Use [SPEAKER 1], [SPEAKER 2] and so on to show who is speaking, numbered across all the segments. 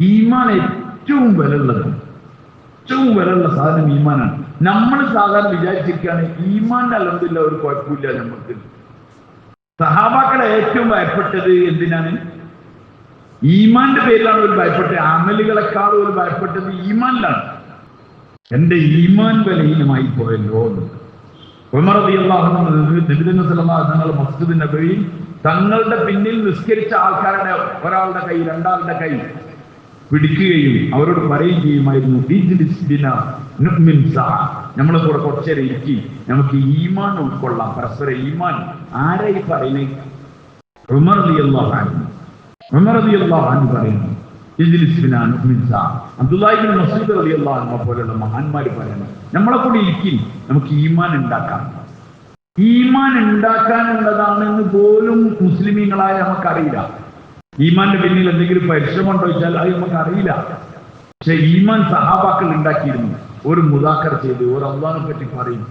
[SPEAKER 1] ഈമാൻ ഏറ്റവും വിലയുള്ളത്, ഏറ്റവും വിലയുള്ള സാധനം ഈമാനാണ്. നമ്മൾ സാധാരണ വിചാരിച്ചിരിക്കുകയാണ് ഈമാന്റെ അൽഹംദുലില്ലാ ഒരു കുഴപ്പമില്ല നമുക്ക്. സഹാബാക്കളെ ഏറ്റവും ഭയപ്പെട്ടത് എന്തിനാണ്? ഈമാന്റെ പേരിലാണ് ഒരു ഭയപ്പെട്ടത്. അമലുകളെക്കാളും ഒരു ഭയപ്പെട്ടത് ഈമാനിലാണ്. എന്റെ ഈമാൻ ബലഹീനമായി പോയല്ലോ. ഉമർ റളിയല്ലാഹു അൻഹു നബി സല്ലല്ലാഹു അലൈഹി വസല്ലം മസ്ജിദ് നബവിയിൽ തങ്ങളുടെ പിന്നിൽ നിസ്കരിച്ച ആൾക്കാരുടെ ഒരാളുടെ കൈ, രണ്ടാളുടെ കൈ പിടിക്കുകയും അവരോട് പറയുകയും ചെയ്യുമായിരുന്നു, നമ്മളെ കൂടെ കുറച്ചേരം ഇരിക്കി, നമുക്ക് ഈമാൻ ഉൾക്കൊള്ളാം, പരസ്പര ഈമാൻ. ആരായി പറയുന്നത്? ഉമർ റളിയല്ലാഹു അൻഹു പറയുന്നു, അബ്ദുല്ലാഹി ഇബ്നു മസ്ഊദ് റളിയല്ലാഹു അൻഹു പോലുള്ള മഹാന്മാർ പറയുന്നു, നമ്മളെ കൂടി ഇരിക്കി, നമുക്ക് ഈമാൻ ഉണ്ടാക്കാം. ഈമാൻ ഉണ്ടാക്കാനുള്ളതാണെന്ന് പോലും മുസ്ലിമീങ്ങളായ നമുക്കറിയില്ല. ഈമാന്റെ പിന്നിൽ എന്തെങ്കിലും പരിശ്രമം ഉണ്ടോ ചോദിച്ചാൽ അത് നമുക്ക് അറിയില്ല. പക്ഷെ ഈമാൻ സഹാബാക്കൾ ഉണ്ടാക്കിയിരുന്നു. ഒരു മുദാക്കർ ചെയ്ത് ഒരു അള്ളാഹിനെ പറ്റി പറയും.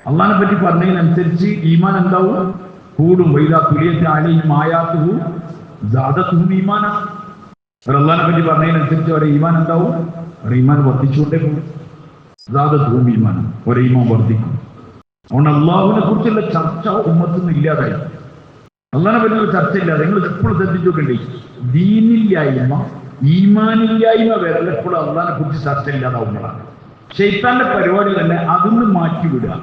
[SPEAKER 1] അള്ളാഹിനെ പറ്റി പറഞ്ഞതിനനുസരിച്ച് ഈമാൻ എന്താവും? കൂടും. വൈദാ തുലിയത്ത് അലൈഹിം ആയാതുഹു സാദതുഹും ഈമാന. ഒരു അള്ളാഹിനെ പറ്റി പറഞ്ഞതിനനുസരിച്ച് അവരെ ഈമാൻ എന്താവും? അവരെ ഈമാൻ വർദ്ധിച്ചുകൊണ്ടേ പോകും. സാദതുഹും ഈമാന, ഒരു ഈമാൻ വർദ്ധിക്കും. അതുകൊണ്ട് അള്ളാഹുവിനെ കുറിച്ചുള്ള ചർച്ച ഉമ്മത്തൊന്നും ഇല്ലാതായി. അള്ളാഹിനെ പറ്റിയുള്ള ചർച്ചയില്ലാതെ നിങ്ങൾ എപ്പോഴും ശ്രദ്ധിച്ചു നോക്കണ്ടേ? ദീനില്ലായ്മ, ഈമാനില്ലായ്മ വരെ എപ്പോഴും അള്ളാഹിനെ കുറിച്ച് ചർച്ച ഇല്ലാതാവുന്നതാണ്. ശൈത്താന്റെ പരിപാടി തന്നെ അതൊന്ന് മാറ്റിവിടുക,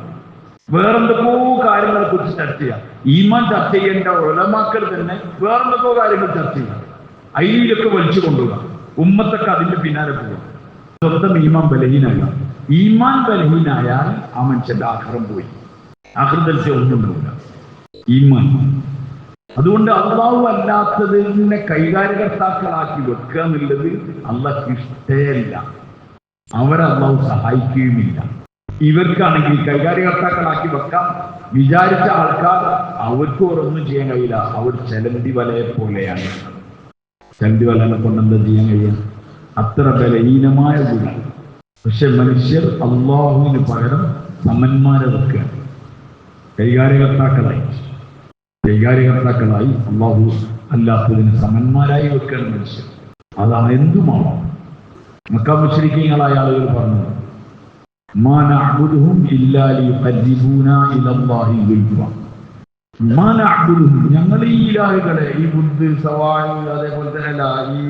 [SPEAKER 1] വേറെന്തൊക്കെയോ കാര്യങ്ങളെ കുറിച്ച് ചർച്ച ചെയ്യുക. ഈമാൻ ചർച്ച ചെയ്യേണ്ട ഉലമാക്കൾ തന്നെ വേറെന്തൊക്കെയോ കാര്യങ്ങൾ ചർച്ച ചെയ്യുക, അതിലൊക്കെ വലിച്ചു കൊണ്ടുപോകുക. ഉമ്മത്തൊക്കെ അതിന്റെ പിന്നാലെ പോവുക. സ്വന്തം ഈമാൻ ബലഹീനല്ല. ഈമാൻ ബലഹീനായാൽ ആ മനുഷ്യന്റെ ആഖിറം പോയി. ആഖിറത്തിൽ ഒന്നും ഉണ്ടാവില്ല. ഈമാൻ. അതുകൊണ്ട് അള്ളാഹു അല്ലാത്തതിനെ കൈകാര്യകർത്താക്കളാക്കി വെക്കുക എന്നുള്ളത് അള്ളാഹ്ക്ക് ഇഷ്ടമല്ല. അവരെ അള്ളാഹു സഹായിക്കുകയുമില്ല. ഇവർക്കാണെങ്കിൽ കൈകാര്യകർത്താക്കളാക്കി വെക്കാം വിചാരിച്ച ആൾക്കാർ, അവർക്ക് ഓരോന്നും ചെയ്യാൻ കഴിയില്ല. അവർ ചെലന്തി വലയെ പോലെയാണ്. ചെലന്തി വലനെ കൊണ്ട് എന്താ ചെയ്യാൻ കഴിയുക? അത്ര ബലഹീനമായ ഗുണം. പക്ഷെ മനുഷ്യർ അള്ളാഹുവിന് പകരം സമന്മാരെ വെക്കുക, കൈകാര്യകർത്താക്കളായി അള്ളാഹു അല്ലാത്തതിന് സമന്മാരായി വെക്കുകയാണ് മനുഷ്യർ. അതാണ് എന്തുമാവാം. മക്ക മുശ്രിക്കീങ്ങളായ ആളുകൾ പറഞ്ഞത്, മാ നഅ്ബുദുഹും ഇല്ലാ ലിയുഖർരിബൂനാ ഇലല്ലാഹി സുൽഫ. മാ നഅ്ബുദുഹും, ഞങ്ങൾ ഈ ഇലാഹുകളെ, ഈ ബുദ്ധ്, സവായ്, അതേപോലെ തന്നെ ഈ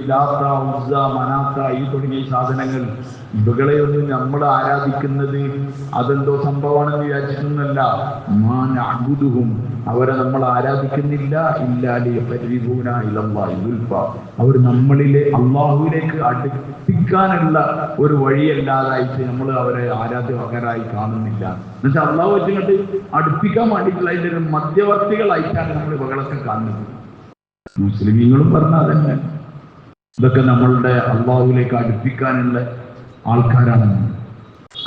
[SPEAKER 1] ലാത്ത, ഉസ്സ, മനാത്ത, ഈ തുടങ്ങിയ സാധനങ്ങൾ, ഇവകളെയൊന്നും നമ്മൾ ആരാധിക്കുന്നത് അതെന്തോ സംഭവമാണെന്ന് വിചാരിച്ചിട്ടൊന്നുമല്ല. മാ നഅ്ബുദുഹും, അവരെ നമ്മൾ ആരാധിക്കുന്നില്ല ഇല്ലാ ലിയുഖർരിബൂനാ ഇലല്ലാഹി സുൽഫ. അവർ നമ്മളിലെ അള്ളാഹുവിലേക്ക് അടുപ്പിക്കാനുള്ള ഒരു വഴിയല്ലാതായിട്ട് നമ്മൾ അവരെ ആരാധ്യകരായി കാണുന്നില്ല. എന്നുവെച്ചാൽ അള്ളാഹു വെച്ചിട്ട് അടുപ്പിക്കാൻ വേണ്ടിയിട്ടുള്ള അതിൻ്റെ ഒരു മധ്യവർത്തികളായിട്ടാണ് നമ്മൾ ഇവകളൊക്കെ കാണുന്നത്. മുസ്ലിമീങ്ങളും പറഞ്ഞാൽ അതന്നെ, ഇതൊക്കെ നമ്മളുടെ അള്ളാഹുവിലേക്ക് അടുപ്പിക്കാനുള്ള ആൾക്കാരാണ്,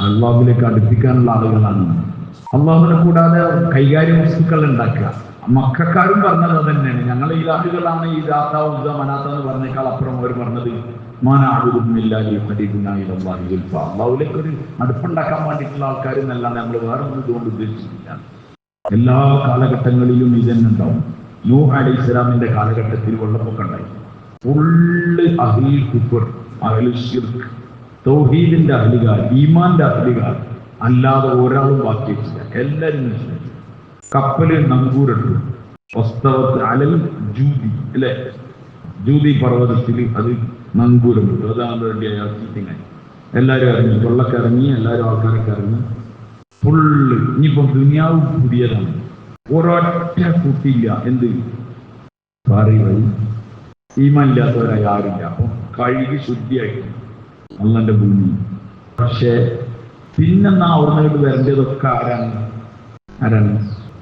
[SPEAKER 1] അള്ളാഹുവിലേക്ക് അടുപ്പിക്കാനുള്ള ആളുകളാണ്. അള്ളാഹുവിനെ കൂടാതെ കൈകാര്യ വസ്തുക്കൾ ഉണ്ടാക്കുക. മക്കാരും പറഞ്ഞത് അത് തന്നെയാണ്. ഞങ്ങൾ ഇലാഹുകളാണ് ഈ ദാത്ത, ഉസ്സ, മനാത്ത എന്ന് പറഞ്ഞേക്കാൾ അപ്പുറം അവർ പറഞ്ഞത് അള്ളാഹുലേക്ക് ഒരു അടുപ്പുണ്ടാക്കാൻ വേണ്ടിയിട്ടുള്ള ആൾക്കാർ എന്നല്ലാതെ നമ്മൾ വേറെ ഒന്നും ഇതുകൊണ്ട് ഉദ്ദേശിച്ചിട്ടില്ല. എല്ലാ കാലഘട്ടങ്ങളിലും ഇതന്നെ ഉണ്ടാവും. നൂഹ് അലൈഹിസ്സലാമിന്റെ കാലഘട്ടത്തിൽ വെള്ളപ്പൊക്കം ഉണ്ടായി. ഫുള്ള് അഹ്ലുൽ കുഫ്ർ, അഹ്ലുൽ ശിർക്ക്, തൗഹീദിന്റെ അഹ്ലുകാർ, ഈമാന്റെ അഹ്ലുകാർ അല്ലാതെ ഒരാളും ബാക്കി വെച്ചില്ല. എല്ലാവരും കപ്പല് നങ്കൂരിട്ടു. വസ്തവത്ത് അലൽ ജൂതി, അല്ലെ, ജൂതി പർവ്വതത്തിൽ അത് നങ്കൂരം വിട്ടു. അതാണ് വേണ്ടി അയാൾ ചീറ്റിങ്ങായി. എല്ലാവരും ഇറങ്ങി, വെള്ളമൊക്കെ ഇറങ്ങി, എല്ലാവരും ആൾക്കാരൊക്കെ ഇറങ്ങി. ഫുള്ള് ഇനിയിപ്പം ദുനിയാവ് പുതിയതാണ്. ഒരൊറ്റ കുട്ടിയില്ല. എന്ത് പാറി വഴി ഈമാനില്ലാത്തവരായി ആരില്ല. അപ്പം കഴുകി ശുദ്ധിയായിട്ട് അള്ളാന്റെ ഭൂമി. പക്ഷേ പിന്നെന്നാ അവിടുന്ന് വരേണ്ടതൊക്കെ ആരാണ്?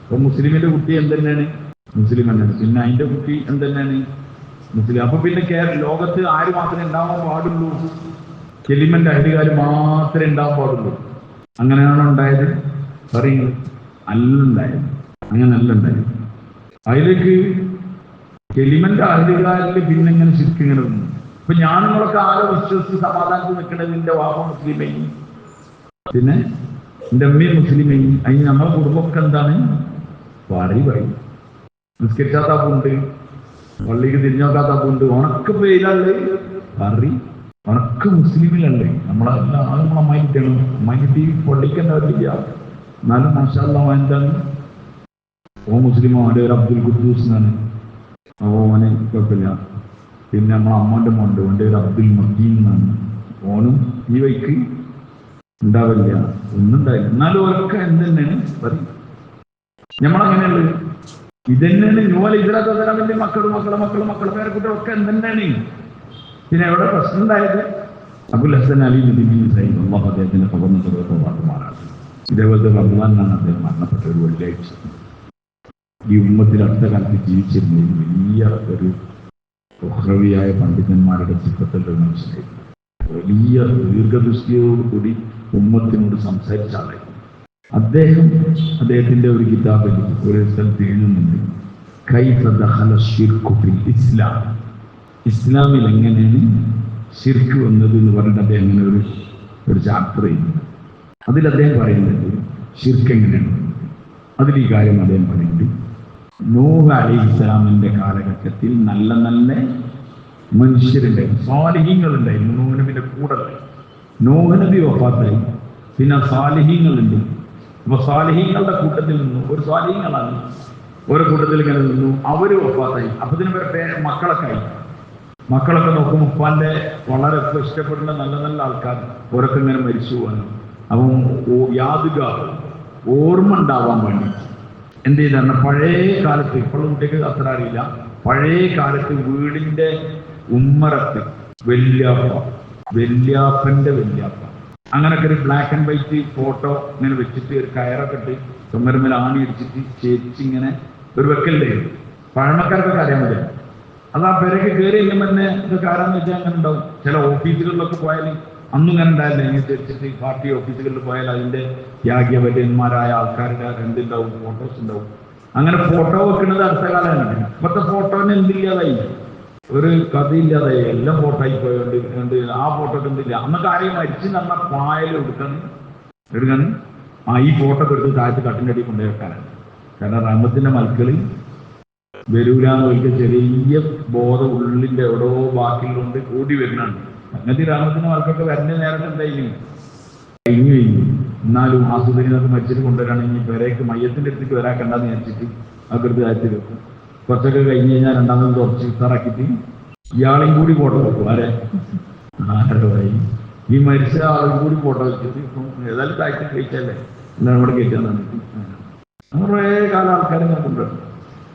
[SPEAKER 1] അപ്പൊ മുസ്ലിമിന്റെ കുട്ടി എന്തെന്നാണ്? മുസ്ലിം തന്നെയാണ്. പിന്നെ അതിന്റെ കുട്ടി എന്തെന്നാണ്? മുസ്ലിം. അപ്പൊ പിന്നെ ലോകത്ത് ആര് മാത്രമേ ഉണ്ടാവാൻ പാടുള്ളൂ? കെലിമന്റെ അഹ്ലുകാർ മാത്രമേ ഉണ്ടാവാൻ പാടുള്ളൂ. അങ്ങനെയാണോ ഉണ്ടായത്? പറയുന്നത് അല്ലുണ്ടായത്. അങ്ങനല്ല ഉണ്ടായത്. അതിലേക്ക് കെലിമന്റെ അഹ്ലുകാരിൽ പിന്നെ ഇങ്ങനെ ശരിക്കും ഇങ്ങനെ വന്നു. ഇപ്പൊ ഞാൻ നിങ്ങളൊക്കെ ആരോ വിശ്വസിച്ച് സമാധാനത്തിൽ നിൽക്കണതിന്റെ വാപ്പ മുസ്ലിമേ, പിന്നെ എൻ്റെ അമ്മയും മുസ്ലിമേ. അതിന് നമ്മുടെ കുടുംബമൊക്കെ എന്താണ്? പറയും നിസ്കരിച്ചാത്താപ്പുണ്ട്, പള്ളിക്ക് തിരിഞ്ഞോക്കാത്താപ്പുണ്ട്, ഉണക്ക് പേരുള്ളത് കറി ഉണക്ക് മുസ്ലിമിലല്ലേ. നമ്മളെല്ലാം നമ്മളെ അമ്മായിട്ടാണ്. അമ്മായിട്ടി പൊള്ളിക്കേണ്ടവരില്ല. എന്നാലും മാഷാഅല്ലാ എന്താണ് ഓ മുസ്ലിം. അവൻ്റെ ഒരു അബ്ദുൽ ഖുദ്ദൂസ് എന്നാണ്. ഓന് കുഴപ്പമില്ല. പിന്നെ നമ്മളെ അമ്മൻ്റെ മോണ്ട് അവൻ്റെ ഒരു അബ്ദുൽ മദീൻ എന്നാണ്. ഓനും ഈ വൈക്ക് ഉണ്ടാവില്ല, ഒന്നും ഉണ്ടായില്ല. എന്നാലും ഓരൊക്കെ എന്തെന്നാണ് പറയും. നമ്മളങ്ങനെയുള്ളത് ഇതന്നെയാണ്. ന്യൂവൽ ഇതരാമിന്റെ മക്കള് പേരക്കുട്ടികളൊക്കെ എന്തെന്നാണ്. പിന്നെ എവിടെ പ്രശ്നം ഉണ്ടായത്? അബുൽ ഹസൻ അലി സൈദ് അള്ളാഹു അദ്ദേഹത്തിന്റെ പകർന്നു പാട്ടുമാറാണ്. ഇതേപോലത്തെ റമദാനാണ് അദ്ദേഹം മരണപ്പെട്ട ഒരു വെള്ളിയാഴ്ച. ഈ ഉമ്മത്തിൽ അടുത്ത കാലത്ത് ജീവിച്ചിരുന്ന വലിയ ഒരു ഉഹ്റവിയായ പണ്ഡിതന്മാരുടെ ചിത്രത്തിലുള്ള മനുഷ്യനായിരുന്നു. വലിയ ദീർഘദൃഷ്ടിയോടുകൂടി ഉമ്മത്തിനോട് സംസാരിച്ച ആളായിരുന്നു അദ്ദേഹം. അദ്ദേഹത്തിന്റെ ഒരു കിതാബിൽ ഒരു സ്ഥലത്ത് എഴുതുന്നുണ്ട്, കൈഫ ദഖല ശിർകു ഫിൽ ഇസ്ലാം, ഇസ്ലാമിൽ എങ്ങനെയാണ് ശിർക്ക് വന്നത് എന്ന് പറഞ്ഞിട്ട് അദ്ദേഹം അങ്ങനെ ഒരു ചാപ്റ്റർ ചെയ്യുന്നുണ്ട്. അതിൽ അദ്ദേഹം പറയുന്നത് ശിർക്ക് എങ്ങനെയാണ്. അതിൽ ഈ കാര്യം അദ്ദേഹം പറയുന്നത്, നൂഹ് അലൈഹിസ്സലാമിന്റെ കാലഘട്ടത്തിൽ നല്ല നല്ല മനുഷ്യരുണ്ടായിരുന്നു, സാലിഹീങ്ങളുണ്ടായിരുന്നു. നൂഹ് നബിയുടെ കൂടെ നൂഹ് നബി വഫാത്തായി, പിന്നെ സാലിഹീങ്ങളുണ്ട്. അപ്പൊ സാലിഹീങ്ങളുടെ കൂട്ടത്തിൽ നിന്നു ഒരു സാലിഹീങ്ങളാണ് ഓരോ കൂട്ടത്തിൽ ഇങ്ങനെ നിന്നു. അവര് വഫാത്തായി. അപ്പൊ ഇതിന് മക്കളൊക്കെ ആയി. മക്കളൊക്കെ നോക്കും ഉപ്പാന്റെ വളരെ ഇഷ്ടപ്പെടുന്ന നല്ല നല്ല ആൾക്കാർ ഓരൊക്കെ ഇങ്ങനെ മരിച്ചു പോകാൻ. അപ്പം യാതൊരു ഓർമ്മ ഉണ്ടാവാൻ വേണ്ടി എന്ത് ചെയ്താണ്, പഴയ കാലത്ത്, ഇപ്പോഴും കുട്ടിക്ക് അത്ര അറിയില്ല, പഴയ കാലത്ത് വീടിന്റെ ഉമ്മറത്ത് വല്യാപ്പന്റെ വല്യാപ്പ അങ്ങനൊക്കെ ഒരു ബ്ലാക്ക് ആൻഡ് വൈറ്റ് ഫോട്ടോ ഇങ്ങനെ വെച്ചിട്ട് ഒരു കയറൊക്കെ ഇട്ട് ചുമരുമേൽ ആണി അടിച്ചിട്ട് ചേച്ചിങ്ങനെ ഒരു വെക്കല്ലേ. പഴമക്കാർക്കൊക്കെ അറിയാൻ മതി. അത് ആ പെരക്ക് കയറി കഴിയുമ്പോൾ തന്നെ ഇതൊക്കെ ആരാന്ന് വെച്ചാൽ അങ്ങനെ ഉണ്ടാവും. ചില ഓഫീസുകളിലൊക്കെ പോയാൽ അന്നും ഇങ്ങനെ ഉണ്ടായില്ല. ഇങ്ങനെ തിരിച്ചിട്ട് പാർട്ടി ഓഫീസുകളിൽ പോയാൽ അതിന്റെ ത്യാഗവര്യന്മാരായ ആൾക്കാരുടെ എന്തുണ്ടാവും, ഫോട്ടോസ് ഉണ്ടാവും. അങ്ങനെ ഫോട്ടോ വെക്കുന്നത് അടുത്ത കാലമാണ്. ഇപ്പോഴത്തെ ഫോട്ടോന് എന്തില്ലാതായി, ഒരു കഥയില്ലാതായി, എല്ലാം ഫോട്ടോ ആയി പോയോണ്ട് ആ ഫോട്ടോക്ക് എന്തില്ല. അന്നൊക്കെ ആരെയും മരിച്ചു നടന്ന പായൽ എടുക്കാണ് ഈ ഫോട്ടോ എടുത്ത് താഴത്ത് കട്ടിൻ്റെ അടി കൊണ്ടുപോയി വെക്കാനാണ്. കാരണം റഹ്മത്തിന്റെ മൽക്കളിൽ വരൂലാന്ന് ഒരിക്കൽ ചെറിയ ബോധം ഉള്ളിന്റെ എവിടോ ബാക്കിയുള്ളതുകൊണ്ട് കൂടി വരുന്നുണ്ട്. സംഗതി റഹ്മത്തിന്റെ മൽക്കൊക്കെ വരുന്ന നേരത്തെ എന്തായാലും കഴിഞ്ഞു. എന്നാലും ആസുദരിനൊക്കെ മരിച്ചിട്ട് കൊണ്ടുവരാണെങ്കിൽ പേരേക്ക് മയ്യത്തിന്റെ അടുത്തേക്ക് വരാക്കണ്ടെന്ന് വിചാരിച്ചിട്ട് അകൃതി താഴ്ത്തി വെക്കും. കുറച്ചൊക്കെ കഴിഞ്ഞ് കഴിഞ്ഞാൽ രണ്ടാമത് കുറച്ച് ഇത്തറാക്കിയിട്ട് ഇയാളെയും കൂടി ഫോട്ടോ വെക്കും. ആരമായി ഈ മരിച്ച ആളും കൂടി ഫോട്ടോ വെച്ചിട്ട് ഇപ്പം ഏതായാലും താഴ്ത്തി കഴിച്ചല്ലേ എല്ലാം കൂടെ കയറ്റാൻ തന്നിട്ട് കുറേ കാലം ആൾക്കാരെ ഞാൻ കൊണ്ടുവരണം.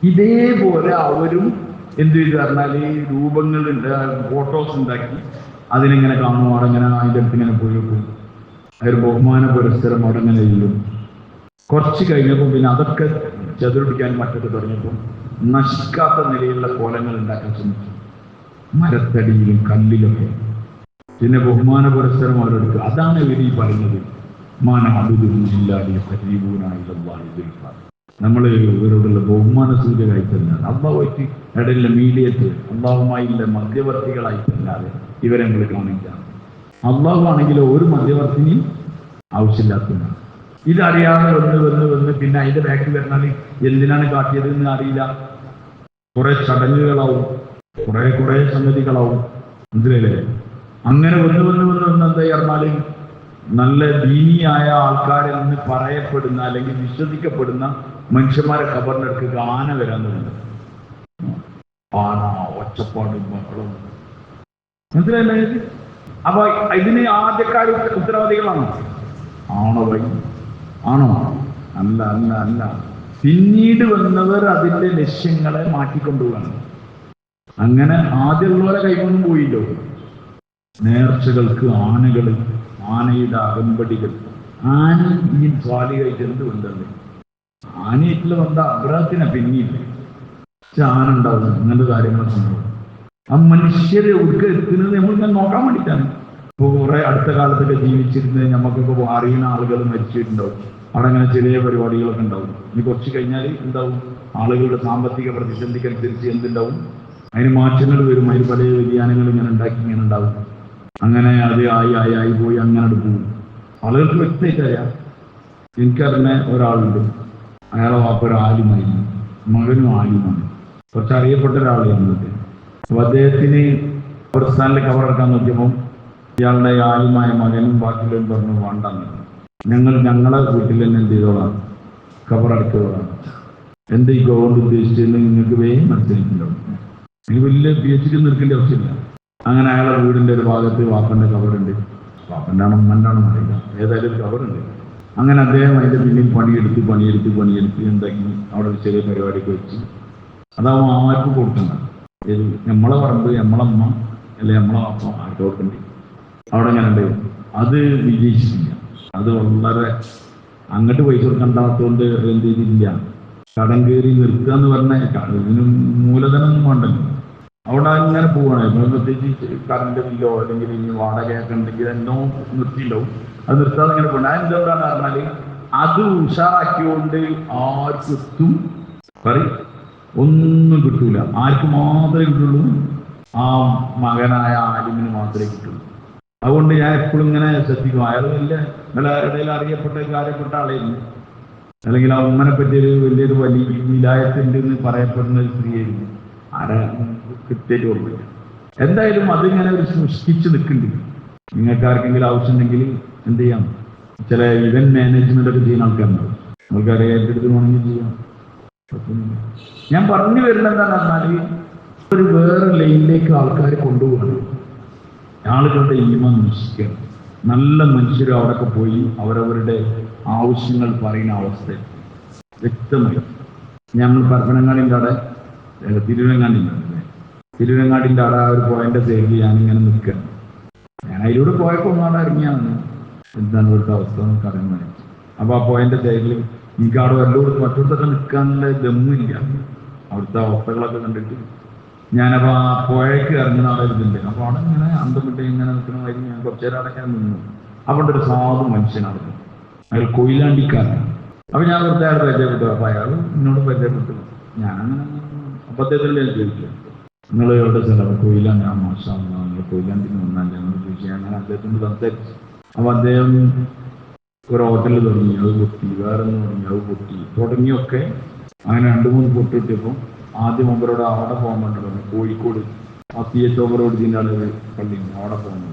[SPEAKER 1] ഇതേപോലെ അവരും എന്ത് ചെയ്തു പറഞ്ഞാൽ രൂപങ്ങളുണ്ട്, ഫോട്ടോസ് ഉണ്ടാക്കി അതിനെങ്ങനെ കാണും. അവിടെ ഇങ്ങനെ അതിൻ്റെ അടുത്ത് ഇങ്ങനെ പോയി പോകും. ഒരു ബഹുമാന പുരസ്സരം അവിടെ ഇങ്ങനെ ചെയ്യും. കുറച്ച് കഴിഞ്ഞപ്പോൾ പിന്നെ അതൊക്കെ ചതുരടിക്കാൻ മറ്റൊക്കെ തുടങ്ങിയപ്പോൾ നശിക്കാത്ത നിലയിലുള്ള കോലങ്ങൾ ഉണ്ടാക്കാൻ ശ്രമിച്ചു, മരത്തടിയിലും കല്ലിലൊക്കെ. പിന്നെ ബഹുമാന പുരസ്സരം അവരെടുക്കുക. അതാണ് ഇവർ ഈ പറയുന്നത് നമ്മൾ ഇവരോടുള്ള ബഹുമാന സൂചകമായിട്ടല്ലാതെ അള്ളാഹുമായിട്ട് ഇടയിലെ മീഡിയറ്റ് അള്ളാഹുമായില്ല മധ്യവർത്തികളായിട്ടല്ലാതെ ഇവരെ നമ്മൾ കാണിക്കാം. അള്ളാഹു ആണെങ്കിൽ ഒരു മധ്യവർത്തിനെയും ആവശ്യമില്ലാത്തതാണ്. ഇതറിയാതെ വന്ന് പിന്നെ അതിന്റെ ബാക്കിൽ വരുന്നാൽ എന്തിനാണ് കാട്ടിയത് എന്ന് അറിയില്ല. കുറെ ചടങ്ങുകളാവും, കുറെ സംഗതികളാവും. മനസ്സിലല്ലേ? അങ്ങനെ വന്ന് എന്താ പറഞ്ഞാൽ നല്ല ദീനിയായ ആൾക്കാരിൽ നിന്ന് പറയപ്പെടുന്ന അല്ലെങ്കിൽ വിശ്വസിക്കപ്പെടുന്ന മനുഷ്യന്മാരെ ഖബറിനടുക്ക് ആന വരാൻ തുടങ്ങി. ആന, ഒച്ചപ്പാടും മക്കളും. മനസ്സിലല്ലേ? അപ്പൊ ഇതിന് ആദ്യക്കാർ ഉത്തരവാദികളാണോ? ആണോ? അല്ല. പിന്നീട് വന്നവർ അതിന്റെ ലക്ഷ്യങ്ങളെ മാറ്റിക്കൊണ്ടുപോകണം. അങ്ങനെ ആദ്യമുള്ളവരെ കൈകൊണ്ടും പോയില്ലോ. നേർച്ചകൾക്ക് ആനയുടെ അകമ്പടികൾ. ഈ സ്വാലികായിട്ട് എന്ത് ബന്ധമല്ലേ? ആനയായിട്ടുള്ള ബന്ധ അബ്രാത്തിനെ പിന്നീട് ആന ഉണ്ടാവും. അങ്ങനത്തെ കാര്യങ്ങളൊക്കെ ഉണ്ടാവും. ആ മനുഷ്യരെ ഒടുക്ക എത്തുന്നത് നമ്മളിങ്ങനെ നോക്കാൻ വേണ്ടിയിട്ടാണ്. ഇപ്പോൾ കുറെ അടുത്ത കാലത്തൊക്കെ ജീവിച്ചിരുന്നത് നമുക്കൊക്കെ അറിയുന്ന ആളുകൾ മരിച്ചിട്ടുണ്ടാവും. അവിടെ അങ്ങനെ ചെറിയ പരിപാടികളൊക്കെ ഉണ്ടാവും. ഇനി കുറച്ച് കഴിഞ്ഞാൽ എന്താവും, ആളുകളുടെ സാമ്പത്തിക പ്രതിസന്ധിക്കനുസരിച്ച് എന്തുണ്ടാവും, അതിന് മാറ്റങ്ങൾ വരും. അതിന് പല വ്യതിയാനങ്ങൾ ഇങ്ങനെ ഉണ്ടാവും. അങ്ങനെ അത് ആയി പോയി അങ്ങനെ പോകും. ആളുകൾക്ക് വ്യക്തമായിട്ട് അറിയാം. എനിക്കറിഞ്ഞ ഒരാളുണ്ട്, അയാളെ വാപ്പ ഒരു ആലിമായിരുന്നു, മകനും ആലിമാണ്, കുറച്ച് അറിയപ്പെട്ട ഒരാളായിരുന്നു. അപ്പൊ അദ്ദേഹത്തിന് ഖബർസ്ഥാനിൽ കബറടക്കാൻ നോക്കിയപ്പോൾ ഇയാളുടെ ആലുമായ മകനും ബാക്കിയുള്ളവരും പറഞ്ഞു വേണ്ടെന്ന്. ഞങ്ങളെ വീട്ടിൽ തന്നെ എന്ത് ചെയ്തോളാം, കബറടക്കോളാം. എന്ത് ഈ ഗവൺമെന്റ് ഉദ്ദേശിച്ചതെന്ന് നിങ്ങൾക്ക് വേഗം മനസ്സിലാക്കിയിട്ടുണ്ടാവും. എനിക്ക് വലിയ PhD നിൽക്കേണ്ട ആവശ്യമില്ല. അങ്ങനെ അയാളെ വീടിന്റെ ഒരു ഭാഗത്ത് വാപ്പന്റെ കബറുണ്ട്. വാപ്പന്റെ ആണോ ഉമ്മന്റെ ആണോ അറിയില്ല, ഏതായാലും ഒരു കബറുണ്ട്. അങ്ങനെ അദ്ദേഹം അതിന്റെ പിന്നിൽ പണിയെടുത്ത് എന്താക്കി അവിടെ ഒരു ചെറിയ പരിപാടിയൊക്കെ വെച്ച് അതാവും ആർക്കും കൊടുക്കണ്ട. നമ്മളെ പറമ്പ്, നമ്മളമ്മ അല്ലെ നമ്മളെ വാപ്പ ആർക്ക് കൊടുക്കണ്ടേ? അവിടെ അങ്ങനെ ഉണ്ടാവും. അത് വിജയിച്ചിട്ടില്ല. അത് വളരെ അങ്ങോട്ട് പൈസ കൊടുക്കണ്ടാത്തതുകൊണ്ട് എന്ത് ചെയ്തില്ല, കടം കയറി നിർത്തുക എന്ന് പറഞ്ഞാൽ ഇതിന് മൂലധനമൊന്നും വേണ്ടല്ലോ. അവിടെ അങ്ങനെ പോവാണ്. പ്രത്യേകിച്ച് കറണ്ട് ബില്ലോ അല്ലെങ്കിൽ ഇനി വാടകയൊക്കെ ഉണ്ടെങ്കിൽ എന്നോ നിർത്തിയിട്ടുണ്ടാവും. അത് നിർത്താതെ ഇങ്ങനെ പോകണം. അതെന്തുകൊണ്ടാണ് പറഞ്ഞാൽ അത് ഉഷാറാക്കിയോണ്ട് ആർക്കും ഒന്നും കിട്ടൂല. ആർക്ക് മാത്രമേ കിട്ടുള്ളൂ? ആ മകനായ ആലിമിന് മാത്രമേ കിട്ടുള്ളൂ. അതുകൊണ്ട് ഞാൻ എപ്പോഴും ഇങ്ങനെ ശ്രദ്ധിക്കും. അയാൾ എല്ലാവരുടെയും അറിയപ്പെട്ട കാര്യപ്പെട്ട ആളായിരുന്നു. അല്ലെങ്കിൽ ആ ഉമ്മനെ പറ്റി വലിയൊരു വലിയ വിലായത്തുണ്ട് എന്ന് പറയപ്പെടുന്ന ഒരു സ്ത്രീയായിരുന്നു. ആരെ കൃത്യമായിട്ട് ഓർമ്മയില്ല. എന്തായാലും അതിങ്ങനെ ഒരു സൃഷ്ടിച്ച് നിൽക്കുന്നുണ്ട്. നിങ്ങൾക്ക് ആർക്കെങ്കിലും ആവശ്യമുണ്ടെങ്കിൽ എന്ത് ചെയ്യാം, ചില ഇവന്റ് മാനേജ്മെന്റ് ഒക്കെ ചെയ്യുന്ന ആൾക്കാരുണ്ടാവും. ആൾക്കാരെ ഏറ്റെടുത്ത് വേണമെങ്കിൽ ചെയ്യാം. ഞാൻ പറഞ്ഞു വരുന്നത് എന്താണെന്ന് പറഞ്ഞാൽ ഒരു വേറെ ലൈനിലേക്ക് ആൾക്കാരെ കൊണ്ടുപോകണം. ആളുകളുടെ ഈമാൻ നശിക്കണം. നല്ല മനുഷ്യരും അവിടെയൊക്കെ പോയി അവരവരുടെ ആവശ്യങ്ങൾ പറയുന്ന അവസ്ഥ വ്യക്തമായി. ഞങ്ങൾ പരപ്പനങ്ങാടിൻ്റെ അവിടെ തിരുവരങ്ങാടിൻ്റെ അവിടെ ആ ഒരു പോയിന്റ് സൈഡിൽ ഞാനിങ്ങനെ നിൽക്കുകയാണ്. ഞാൻ അതിലൂടെ പോയപ്പോൾ ഒന്നാടെ ഇറങ്ങിയാണ്. എന്താണ് ഇവിടുത്തെ അവസ്ഥ എന്നൊക്കെ അറിയാൻ വേണ്ടി. അപ്പോൾ ആ പോയിന്റ് സൈഡിൽ എനിക്ക് അവിടെ വല്ലതും മറ്റൊരുത്തൊക്കെ നിൽക്കാനുള്ള ദമ്മില്ല. അവിടുത്തെ അവസ്ഥകളൊക്കെ കണ്ടിട്ട് ഞാനപ്പോൾ ആ പുഴയ്ക്ക് ഇറങ്ങുന്ന അവിടെ ഇരുന്നുണ്ട്. അപ്പോൾ അവിടെ ഇങ്ങനെ അന്തം വിട്ട് ഇങ്ങനെ നിൽക്കുന്ന വഴി ഞാൻ കുറച്ചു നേരം അവിടെ നിന്നു. അവിടെ ഒരു സാധു മനുഷ്യനായിരുന്നു. അയാൾ കൊയിലാണ്ടിക്കാരനാണ്. അപ്പോൾ ഞാൻ വെറുതെ അയാൾ പരിചയപ്പെട്ടു. അപ്പോൾ അയാൾ എന്നോട് പരിചയപ്പെട്ടു. ഞാനങ്ങനെ അപ്പോൾ അദ്ദേഹത്തിൽ ഞാൻ ചോദിച്ചു, നിങ്ങൾ എവിടെ സ്ഥലം? കൊയിലാണ്ടി. ആ മോശം, നിങ്ങൾ കൊയിലാണ്ടിന് വന്നാൽ ഞങ്ങൾ ചോദിച്ചു. അങ്ങനെ അദ്ദേഹത്തിനോട് സംസാരിച്ചു. അപ്പോൾ അദ്ദേഹം ഒരു ഹോട്ടലിൽ തുടങ്ങി, അത് പൊട്ടി. വേറൊന്ന് തുടങ്ങി, അത് പൊട്ടി. തുടങ്ങിയൊക്കെ അങ്ങനെ 2-3 പൊട്ടിട്ടപ്പോൾ ആദ്യം അവരോട് അവിടെ പോകാൻ വേണ്ടി പറഞ്ഞു. കോഴിക്കോട് ആ PH ഓവറോഡിൻ്റെ ആളുകൾ പള്ളിയുണ്ട്,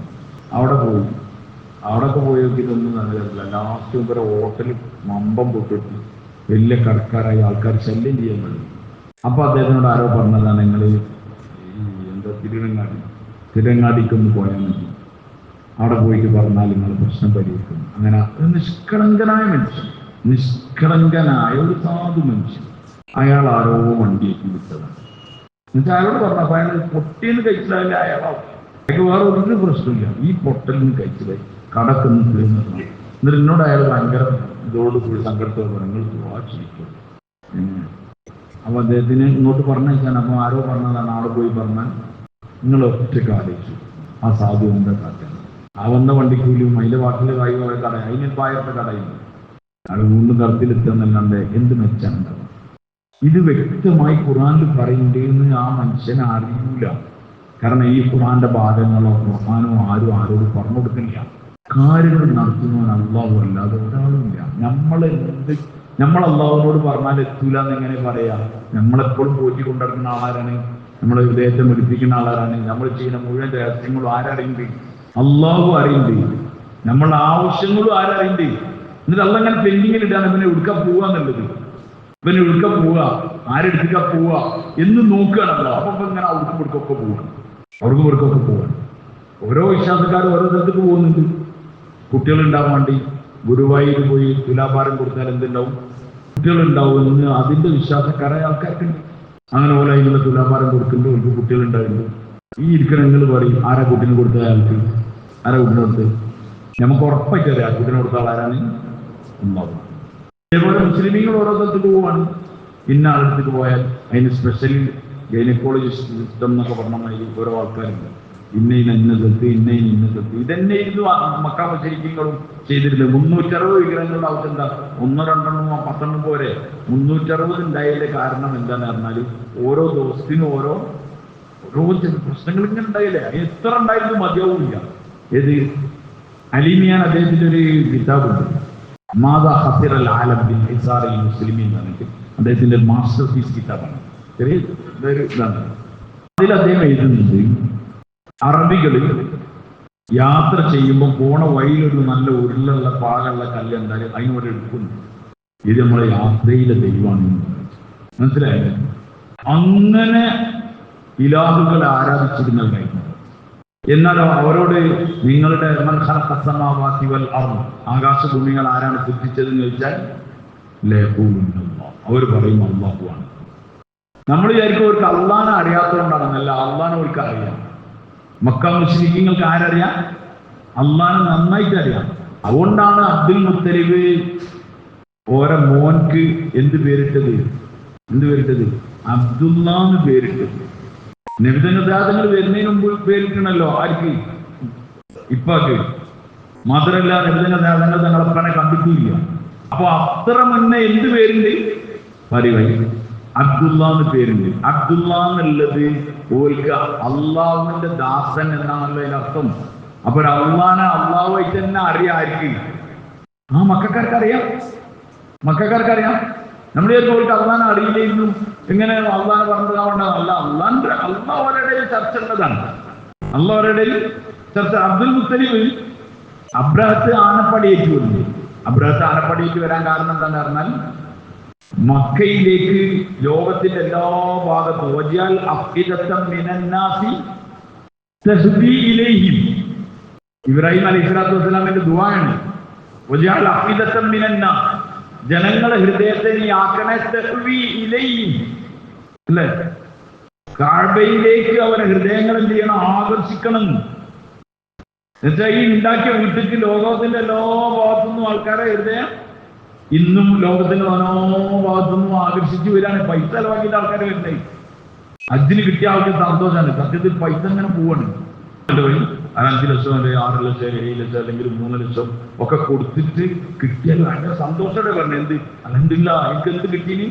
[SPEAKER 1] അവിടെ പോകുന്നു. അവിടെയൊക്കെ പോയി നോക്കിയിട്ടൊന്നും നല്ലതല്ല. ലാസ്റ്റ് ഇവരെ ഹോട്ടൽ മമ്പം പൊട്ടിട്ട് വലിയ കടക്കാരായി ആൾക്കാർ ശല്യം ചെയ്യാൻ കഴിയും. അപ്പോൾ അദ്ദേഹത്തിനോട് ആരോ പറഞ്ഞതാണ്, നിങ്ങൾ എന്താ തിരുവങ്ങാടിക്കൊന്ന് പോയാൽ മതി, അവിടെ പോയിട്ട് പറഞ്ഞാൽ നിങ്ങൾ പ്രശ്നം പരിഹരിക്കും. അങ്ങനെ നിഷ്കളങ്കനായ മനുഷ്യൻ, നിഷ്കളങ്കനായ ഒരു സാധു മനുഷ്യൻ. അയാൾ ആരോ വണ്ടിയേക്ക് വിട്ടതാണ്. എന്നിട്ട് അയാളോട് പറഞ്ഞപ്പോൾ അയാൾ പൊട്ടിയെന്ന് കഴിച്ചില്ല. അയാൾക്ക് വേറെ ഒരു പ്രശ്നമില്ല. ഈ പൊട്ടലിന് കഴിച്ചില്ലായി കടക്കൊന്നും തീർന്നിട്ടുണ്ട്. എന്നിട്ട് എന്നോട് അയാൾ ഭയങ്കര ഇതോടുകൂടി സങ്കടത്തോട് നിങ്ങൾ വാച്ചിരിക്കും. അപ്പോൾ അദ്ദേഹത്തിന് ഇങ്ങോട്ട് പറഞ്ഞാൽ അപ്പോൾ ആരോ പറഞ്ഞതാണ്, അവിടെ പോയി പറഞ്ഞാൽ നിങ്ങൾ ഒറ്റയ്ക്ക് ആലോചിച്ചു ആ സാധു എന്താ കാറ്റാണ്. ആ വന്ന വണ്ടിക്കൂലിയും അതിൻ്റെ വാട്ടിൽ കായ് കട, അതിന് പായത്തെ കടയില്ല. അയാൾ വീണ്ടും തരത്തിലെത്തുന്നല്ലാണ്ട് എന്ത് മെച്ചാണ്? ഇത് വ്യക്തമായി ഖുർആനിൽ പറയുന്നുണ്ടെന്ന് ആ മനുഷ്യനെ അറിയൂല. കാരണം ഈ ഖുർആന്റെ ഭാഗങ്ങളോ ഖുർആനോ ആരും ആരോട് പറഞ്ഞു കൊടുക്കില്ല. കാര്യങ്ങൾ നടത്തുന്നവൻ അള്ളാഹു അല്ലാതെ ഒരാളുമില്ല. നമ്മൾ അള്ളാഹുവിനോട് പറഞ്ഞാൽ എത്തൂല എന്ന് എങ്ങനെ പറയാ? നമ്മളെപ്പോഴും പോറ്റി കൊണ്ടിരുന്ന ആളാരാണ്? നമ്മളെ ഹൃദയത്തെ മുടിപ്പിക്കുന്ന ആളാരാണ്? നമ്മൾ ചെയ്യുന്ന മുഴുവൻ രഹസ്യങ്ങളും ആരറിയുണ്ട്? അള്ളാഹു അറിയുന്നുണ്ട്. നമ്മളുടെ ആവശ്യങ്ങളും ആരറിയുന്നുണ്ട്? എന്നിട്ട് അള്ള ഇങ്ങനെ പെൻഡിങ്ങിലിട്ടാണ് പിന്നെ എടുക്കാൻ പോവാന്നുള്ളത്. ഇവന് എടുക്ക പോവുക, ആരെടുക്ക പോവുക എന്ന് നോക്കുകയാണല്ലോ. അപ്പൊ ഇങ്ങനെ അവർക്കും ഇവർക്കൊക്കെ പോവാണ്, അവർക്കും ഇവർക്കൊക്കെ പോവാണ്. ഓരോ വിശ്വാസക്കാരും ഓരോ സ്ഥലത്തേക്ക് പോകുന്നുണ്ട്. കുട്ടികളുണ്ടാവാൻ വേണ്ടി ഗുരുവായൂർ പോയി തുലാഭാരം കൊടുത്താൽ എന്തുണ്ടാവും? കുട്ടികളുണ്ടാവും എന്ന് അതിന്റെ വിശ്വാസക്കാരായ ആൾക്കാർക്കുണ്ട്. അങ്ങനെ പോലെ അതിനുള്ള തുലാഭാരം കൊടുക്കുന്നുണ്ട്, അവർക്ക് കുട്ടികളുണ്ടാവുന്നു. ഈ ഇരിക്കണങ്ങൾ പറയും, ആരാ കുട്ടീനെ കൊടുത്ത അയാൾക്ക്? ആരാ കുട്ടീനെ കൊടുത്ത്? നമുക്ക് ഉറപ്പായിട്ടറിയാം ആ കുട്ടീനെ കൊടുത്ത ആളാരാണ് ഉണ്ടാവുക. അതേപോലെ മുസ്ലിമീങ്ങൾ ഓരോ സ്ഥലത്തേക്ക് പോവാണ്. ഇന്ന ആളടുത്തേക്ക് പോയാൽ അതിന് സ്പെഷ്യൽ ഗൈനക്കോളജിസ്റ്റ് സിസ്റ്റം എന്നൊക്കെ പറഞ്ഞാൽ ഓരോ ആൾക്കാരുണ്ട്. ഇന്ന സ്ഥലത്ത് ഇന്ന സ്ഥലത്ത് ഇതന്നെ ഇരുന്ന് മക്ക ശരിക്കും ചെയ്തിരുന്നത്. 360 വിഗ്രഹങ്ങളുടെ ആവശ്യം എന്താ? 1, 2, 10 പോരെ. 360 ഉണ്ടായതിന്റെ കാരണം എന്താന്ന് പറഞ്ഞാൽ ഓരോ ദിവസത്തിനും ഓരോ പ്രശ്നങ്ങൾ ഇങ്ങനെ ഉണ്ടായില്ലേ. എത്ര ഉണ്ടായിരുന്നു മതിയാവില്ല. ഏത് അലിമിയാൻ അദ്ദേഹത്തിന്റെ ഒരു കിതാബുണ്ട്, മാദാ ഖസിറൽ ആലം ബിൽ ഹിസാറിൽ മുസ്ലിമീൻ എന്ന് പറഞ്ഞിട്ട് അദ്ദേഹത്തിന്റെ മാസ്റ്റർ പീസ് കിതാബാണ്. ചെറിയ ഇതാണ്. അതിൽ അദ്ദേഹം എഴുതുന്നത്, അറബികളിൽ യാത്ര ചെയ്യുമ്പോൾ പോണ വഴിയിലൊരു നല്ല ഉരുളുള്ള പാലുള്ള കല്ല് എന്തായാലും അതിനോട് എടുക്കുന്നു. ഇത് നമ്മളെ യാത്രയിലെ ദൈവമാണ്. മനസ്സിലായില്ലേ? അങ്ങനെ ഇലാഹുകളെ ആരാധിച്ചിരുന്നവരായിരുന്നു. എന്നാൽ അവരോട് നിങ്ങളുടെ ആകാശഭൂമികൾ ആരാണ് സൃഷ്ടിച്ചതെന്ന് ചോദിച്ചാൽ അവർ പറയും അല്ലാഹുവാണ്. നമ്മൾ വിചാരിക്കും അവർക്ക് അള്ളാനെ അറിയാത്തതുകൊണ്ടാണെന്നല്ല, അള്ളാനെ അവർക്ക് അറിയാം. മക്ക മുശ്രിക്കീങ്ങൾക്ക് ആരറിയാം? അള്ളാനെ നന്നായിട്ട് അറിയാം. അതുകൊണ്ടാണ് അബ്ദുൽ മുത്തലിബ് ഓരോ മോൻക്ക് എന്ത് പേരിട്ടത്? അബ്ദുല്ലാന്ന് പേരിട്ടത്. നബിതങ്ങൾ വരുന്നതിന് മുമ്പ് പേരിട്ടണല്ലോ. ആർക്ക്? ഇപ്പാക്ക്. മാത്രല്ല നബിതങ്ങൾ തങ്ങളപ്പനെ കണ്ടിട്ടില്ല. അപ്പൊ അത്ര മുന്നേ എന്ത് പേരുണ്ട്? പറയുക അബ്ദുല്ലാന്ന് പേരുണ്ട്. അബ്ദുല്ല എന്നുള്ളത് ഓൽക്ക് അള്ളാഹുവിന്റെ ദാസൻ എന്നാണല്ലോ അതിനർത്ഥം. അപ്പൊ അള്ളാനെ അള്ളാഹുവായിട്ട് തന്നെ അറിയാം. ആർക്ക്? ആ മക്കാർക്കറിയാം. നമ്മൾ ഓർക്ക് അള്ളാനെ അറിയില്ലായിരുന്നു. എങ്ങനെ അള്ളാനെ പറഞ്ഞതാവണ്ട? അല്ല, അള്ളാഹുടെ ചർച്ച ഉള്ളതാണ്. അള്ളാഹുടെ ചർച്ച. അബ്ദുൽ മുത്തലിബ് അബ്രഹത്ത് ആനപ്പടിയേറ്റ് വന്നു. അബ്രഹത്ത് ആനപ്പടിയേറ്റ് വരാൻ കാരണം എന്താണെന്ന് പറഞ്ഞാൽ മക്കയിലേക്ക് ലോകത്തിന്റെ എല്ലാ ഭാഗത്തും ഇബ്രാഹിം അലൈഹി സ്വലാത്തു വസ്സലാമിന്റെ ദുആയാണ്. ജനങ്ങളെ ഹൃദയത്തെ നീ ആക്കണേ അല്ലേ? കാബയിലേക്ക് അവരെ ഹൃദയങ്ങൾ എന്ത് ചെയ്യണം? ആകർഷിക്കണം. എന്നുവെച്ചാൽ ഈ ഉണ്ടാക്കിയ വീട്ടിക്ക് ലോകത്തിന്റെ എല്ലാ ഭാഗത്തുനിന്നും ആൾക്കാരെ ഹൃദയം ഇന്നും ലോകത്തിന്റെ മനോഭാഗത്തുനിന്നും ആകർഷിച്ചു വരികയാണ്. പൈസ ചെലവാക്കിയിട്ട് ആൾക്കാർ വരുന്നേ. ഹജ്ജിന് കിട്ടിയ ആൾക്ക് സന്തോഷമാണ്. സത്യത്തിൽ പൈസ ഇങ്ങനെ പോവാണ്. 5 ലക്ഷം അല്ലെങ്കിൽ 6 ലക്ഷം 7 ലക്ഷം അല്ലെങ്കിൽ 3 ലക്ഷം ഒക്കെ കൊടുത്തിട്ട് കിട്ടിയാൽ ഭയങ്കര സന്തോഷത്തോടെ പറഞ്ഞു. എന്ത് അൽഹംദുലില്ലാ, എനിക്ക് എന്ത് കിട്ടീനി?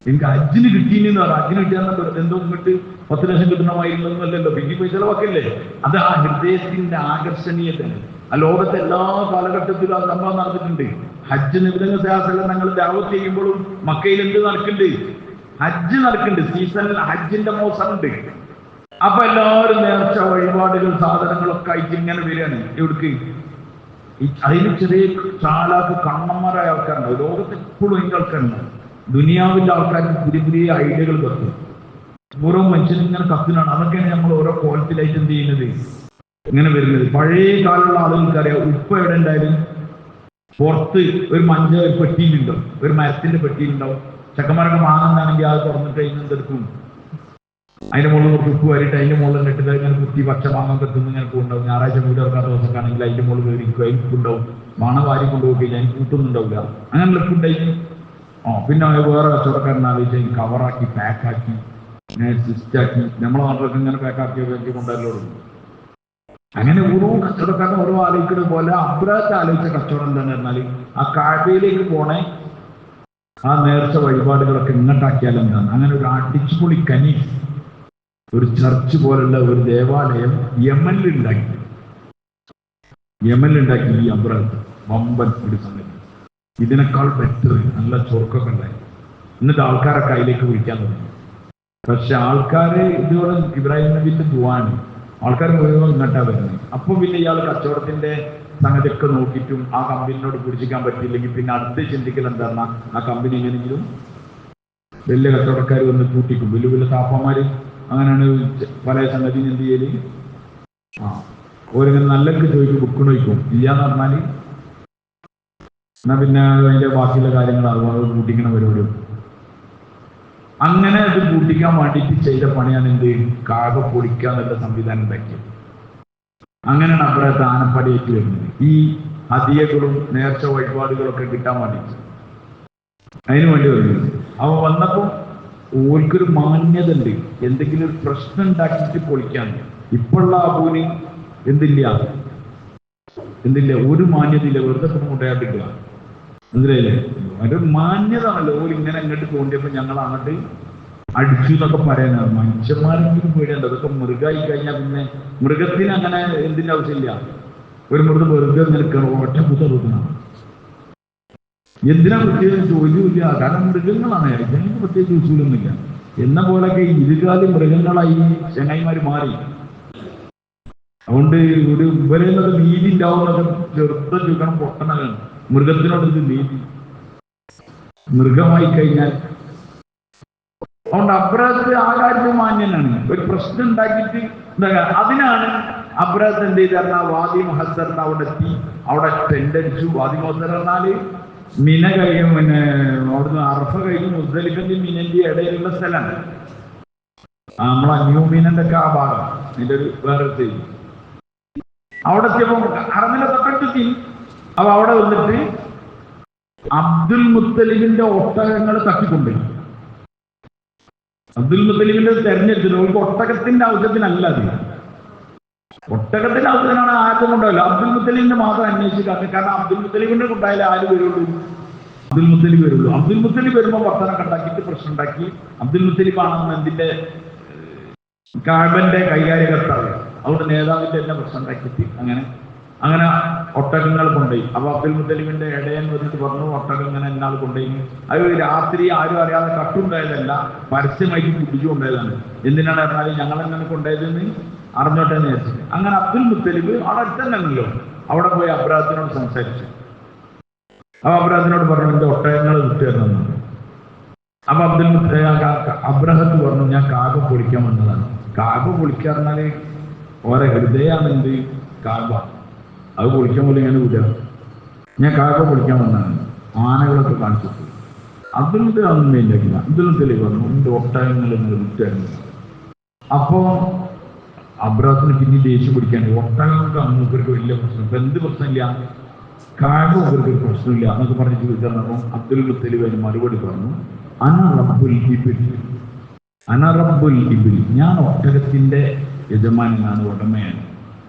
[SPEAKER 1] എനിക്ക് ഹജ്ജിന് കിട്ടീനി എന്ന് പറഞ്ഞു. ഹജ്ജിന് കിട്ടിയാൽ എന്തോ ഇങ്ങോട്ട് 10 ലക്ഷം കിട്ടണമായിരുന്നൊന്നുമല്ലല്ലോ. പിന്നെ പൈസ ചെലവാക്കല്ലേ? അത് ആ ഹൃദയത്തിന്റെ ആകർഷണീയതയാണ്. ആ ലോകത്തെ എല്ലാ കാലഘട്ടത്തിലും ആ സംഭവം നടന്നിട്ടുണ്ട്. ഹജ്ജ് നിബിധങ്ങൾ ഞങ്ങൾ ദഅവത്ത് ചെയ്യുമ്പോഴും മക്കയിൽ എന്ത് നടക്കുന്നുണ്ട്? ഹജ്ജ് നടക്കുന്നുണ്ട്. സീസണിൽ ഹജ്ജിന്റെ മോസമുണ്ട്. അപ്പൊ എല്ലാവരും നേർച്ച വഴിപാടുകൾ സാധനങ്ങളൊക്കെ ആയിട്ട് ഇങ്ങനെ വരികയാണ്. എവിടേക്ക്? അതിന് ചെറിയ ചാലാക്ക് കണ്ണന്മാരായ ആൾക്കാരുണ്ടാവും. ലോകത്ത് എപ്പോഴും അതിന്റെ ആൾക്കാരുണ്ടാവും. ദുനിയാവിന്റെ ആൾക്കാർക്ക് പുതിയ പുതിയ ഐഡിയകൾ കത്തും. ഓരോ മനുഷ്യനും ഇങ്ങനെ കത്തിനാണ്. അതൊക്കെയാണ് നമ്മൾ ഓരോ കോലത്തിലായിട്ട് എന്ത് ചെയ്യുന്നത്, ഇങ്ങനെ വരുന്നത്. പഴയ കാലമുള്ള ആളുകൾക്കറിയാം, ഉപ്പ് എവിടെ ഉണ്ടായാലും പുറത്ത് ഒരു മഞ്ഞ ഒരു പെട്ടിയിലുണ്ടാവും, ഒരു മരത്തിന്റെ പെട്ടിയിലുണ്ടാവും. ചെക്കന്മാരൊക്കെ വാങ്ങുന്നതാണെങ്കിൽ അത് തുറന്നിട്ട് അതിന് എന്തെടുക്കും? അതിന്റെ മുകളിൽ കുറച്ച് ഉപ്പ് വരിട്ട് അതിന്റെ മുകളിൽ ഇട്ടിട്ട് ഇങ്ങനെ കുത്തി ഭക്ഷ വാങ്ങാൻ കത്തുന്ന ഇങ്ങനെ ഉണ്ടാവും. ഞായറാഴ്ച വീട് ഇറക്കാത്ത ദിവസമൊക്കെയാണെങ്കിൽ അതിന്റെ മുകളിൽ കയറിക്കും. അതിൽ ഉണ്ടാവും. മണം വാരി കൊണ്ടുപോയി അതിന് കൂട്ടൊന്നുണ്ടാവില്ല. അങ്ങനെ ഉപ്പുണ്ടായി. പിന്നെ വേറെ കച്ചവടക്കാരൻ ആലോചിച്ച് കവറാക്കി പാക്കാക്കി സിസ്റ്റാക്കി നമ്മളെ നാട്ടിലൊക്കെ ഇങ്ങനെ പാക്കാക്കി കൊണ്ടുവരലോ. അങ്ങനെ ഓരോ കച്ചവടക്കാരൻ ഓരോ ആലോചിക്കുന്നത് പോലെ അബ്രഹത്ത് ആലോചിച്ച കച്ചവടം എന്താണെന്ന് പറഞ്ഞാൽ ആ കാഴ്ചയിലേക്ക് പോണേ ആ നേർച്ച വഴിപാടുകളൊക്കെ ഇങ്ങോട്ടാക്കിയാൽ എന്താണ്? അങ്ങനെ ഒരു അടിച്ചുപൊളി കനീസ് ഒരു ചർച്ച് പോലുള്ള ഒരു ദേവാലയം യമനിലുണ്ടാക്കി. ഈ അബ്രഹത്ത് വമ്പൻ ഒരു സംഗതി. ഇതിനേക്കാൾ ബെറ്റർ നല്ല ചൊർക്കൊക്കെ ഉണ്ടായി. എന്നിട്ട് ആൾക്കാരൊക്കെ അതിലേക്ക് വിളിക്കാൻ തുടങ്ങി. പക്ഷെ ആൾക്കാര് ഇതുപോലെ ഇബ്രാഹിം നബിന്റെ ദുആണ്. ആൾക്കാർ മുഴുവൻ ഇങ്ങോട്ടാ വരുന്നത്. അപ്പൊ പിന്നെ ഇയാൾ കച്ചവടത്തിന്റെ സംഗതിയൊക്കെ നോക്കിയിട്ടും ആ കമ്പനിയോട് പിടിച്ചിക്കാൻ പറ്റിയില്ലെങ്കിൽ പിന്നെ അടുത്ത് ചിന്തിക്കൽ എന്താണ്? ആ കമ്പനി എങ്ങനെയെങ്കിലും വലിയ കച്ചവടക്കാർ വന്ന് കൂട്ടിക്കും. വലിയ വലിയ താപ്പന്മാര് അങ്ങനെയാണ് പല സംഗതി എന്ത് ചെയ്യല്. ഓരിങ്ങനെ നല്ലൊക്കെ ചോദിക്കും, ബുക്ക് നോക്കും. ഇല്ലാന്ന് പറഞ്ഞാല് എന്നാ പിന്നെ അതിന്റെ ബാക്കിയുള്ള കാര്യങ്ങൾ അതുപോലെ കൂട്ടിക്കണ പരിപാടി. അങ്ങനെ അത് കൂട്ടിക്കാൻ വേണ്ടിയിട്ട് ചെയ്ത പണിയാണ് എന്ത്? കാക പൊളിക്കാന്നുള്ള സംവിധാനം ഉണ്ടാക്കിയത്. അങ്ങനെയാണ് അബ്രഹത്ത് ആനപ്പടിയേറ്റ് വരുന്നത്. ഈ ഹദിയകളും നേർച്ച വഴിപാടുകളൊക്കെ കിട്ടാൻ വേണ്ടിയിട്ട് അതിനു വേണ്ടി വരുന്നത്. അവ വന്നപ്പോൾ ഓർക്കൊരു മാന്യത ഉണ്ട്. എന്തെങ്കിലും ഒരു പ്രശ്നം ഉണ്ടാക്കിയിട്ട് പൊളിക്കാൻ. ഇപ്പോഴുള്ള അബൂന് എന്തില്ല, ഒരു മാന്യത ഇല്ല. വെറുതെ കൊണ്ടുപോയാട്ടില്ല. മനസ്സിലായില്ലേ? ഒരു മാന്യത ആണല്ലോ. ഓര് ഇങ്ങനെ അങ്ങോട്ട് തോണ്ടിയപ്പോ ഞങ്ങൾ അങ്ങോട്ട് അടിച്ചു എന്നൊക്കെ പറയാനാണ്. മനുഷ്യന്മാരെങ്കിലും പേടിയുണ്ട്. അതൊക്കെ മൃഗമായി കഴിഞ്ഞാൽ പിന്നെ മൃഗത്തിന് അങ്ങനെ എന്തിന്റെ ആവശ്യമില്ല. ഒരു മൃഗം വെറുതെ നിൽക്കണം, ഒറ്റ കുത്ത തോന്നണം. എന്തിനാ പ്രത്യേകിച്ച് ജോലിയില്ല. കാരണം മൃഗങ്ങളാണ്. ഞങ്ങൾക്ക് പ്രത്യേകിച്ച് ഉസൂലൊന്നുമില്ല. എന്ന പോലൊക്കെ ഇരുകാലി മൃഗങ്ങളായി ചെങ്ങായിമാര് മാറി. അതുകൊണ്ട് ഒരു ഇവരെന്നത് നീതി ഉണ്ടാവുന്നത് ചെറുത്ത ചുക്കണം പൊട്ടനാണ്. മൃഗത്തിനോട് ഇത് നീതി, മൃഗമായി കഴിഞ്ഞാൽ. അതുകൊണ്ട് അബ്രഹത്ത് ആ കാര്യത്തിൽ മാന്യനാണ്. ഒരു പ്രശ്നം ഉണ്ടാക്കിയിട്ട് അതിനാണ് അബ്രഹത്ത് എന്ത് ചെയ്ത വാദി മഹസറിന് അവിടെ എത്തി, അവിടെ ടെൻഡടിച്ചു. വാദി മഹസർ പറഞ്ഞാല് മിന കഴിയും, പിന്നെ അവിടുന്ന് അറഫ കഴിഞ്ഞ് മുസ്ദലിഫിന്റെ മിനന്റെ ഇടയിലുള്ള സ്ഥലമാണ്. നമ്മളെ ന്യൂ മിനന്റെ ഒക്കെ ആ ഭാഗം, ഇതിന്റെ ഒരു വേറെ ചെയ്യും. അവിടെ എത്തിയപ്പോ അറമിലെ തൊട്ടടുത്തെത്തി. അപ്പൊ അവിടെ വന്നിട്ട് അബ്ദുൽ മുത്തലിബിന്റെ ഒട്ടകങ്ങൾ തട്ടിക്കൊണ്ടുപോയി. അബ്ദുൽ മുത്തലിബിന്റെ തെരഞ്ഞെടുത്തിട്ട് അവർക്ക് ഒട്ടകത്തിന്റെ ആവശ്യത്തിനല്ല അത്, ഒട്ടകത്തിന്റെ ആവശ്യത്തിനാണ് ആരും കൊണ്ടുപോയല്ലോ. അബ്ദുൽ മുത്തലിബിന്റെ മാത്രം അന്വേഷിക്കാത്ത, കാരണം അബ്ദുൽ മുത്തലിബിന്റെ കൊണ്ടായാലും ആര് വരുള്ളൂ? അബ്ദുൽ മുത്തലിബ് വരുള്ളൂ. അബ്ദുൽ മുത്തലിബ് വരുമ്പോൾ വർത്തനൊക്കെ ഉണ്ടാക്കിയിട്ട് പ്രശ്നം ഉണ്ടാക്കി. അബ്ദുൽ മുത്തലിബ് ആണെന്ന് എന്തിന്റെ കാബന്റെ കൈകാര്യകർത്താവ്, അവിടെ നേതാവിന്റെ തന്നെ പ്രശ്നം ഉണ്ടാക്കിയിട്ട് അങ്ങനെ ഒട്ടകങ്ങൾ കൊണ്ടുപോയി. അപ്പൊ അബ്ദുൽ മുത്തലിബിന്റെ ഇടയൻ വന്നിട്ട് പറഞ്ഞു, ഒട്ടകം ഇങ്ങനെ എന്നാൾ കൊണ്ടുപോയി. അത് രാത്രി ആരും അറിയാതെ കട്ടുണ്ടായതല്ല, പരസ്യമായിട്ട് കുടിച്ചു കൊണ്ടുപോയതാണ്. എന്തിനാണ് പറഞ്ഞാൽ ഞങ്ങൾ എങ്ങനെ കൊണ്ടുപോയതെന്ന് അറിഞ്ഞോട്ടെ എന്ന് വിചാരിച്ചിട്ട്. അങ്ങനെ അബ്ദുൽ മുത്തലിബ് അവിടെ അടുത്തല്ലോ, അവിടെ പോയി അബ്രഹത്തിനോട് സംസാരിച്ചു. അപ്പൊ അബ്രഹത്തിനോട് പറഞ്ഞു, എന്റെ ഒട്ടകങ്ങൾ വിട്ടുതരണം. അപ്പൊ അബ്രഹത്ത് പറഞ്ഞു, ഞാൻ കാബ പൊളിക്കാൻ വന്നതാണ്. കാബ പൊളിക്കാറിഞ്ഞാല് ഓരോ ഹൃദയമാണ് എന്ത് കാബ, അത് പൊളിക്കാൻ പോലെ ഇങ്ങനെ വിടുക. ഞാൻ കാബ പൊളിക്കാൻ വന്നതാണ്, ആനകളൊക്കെ കാണിച്ചു. അബ്ദുൽ മുത്തലിബ് അതൊന്നും വേണ്ടിയില്ല. അബ്ദുൽ മുത്തലിബ് പറഞ്ഞു, എന്റെ ഒട്ടകങ്ങൾ നിങ്ങൾ വിട്ടുതരണം. അപ്പോ അബ്രഹത്തിന് പിന്നെ ദേഷ്യം പിടിക്കാൻ, ഒട്ടകങ്ങൾക്ക് അമ്മൂക്കർക്ക് വലിയ പ്രശ്നം, ഇപ്പൊ എന്ത് പ്രശ്നമില്ല, കാബ അവർക്ക് പ്രശ്നമില്ല എന്നൊക്കെ പറഞ്ഞിട്ട് വിളിച്ചപ്പോൾ അബ്ദുൽ മുത്തലിബ് അതിന് മറുപടി പറഞ്ഞു, അന റബ്ബുൽ ഇബിൽ, ഞാൻ ഒട്ടകത്തിന്റെ യജമാനാണ്, ഉടമയാണ്.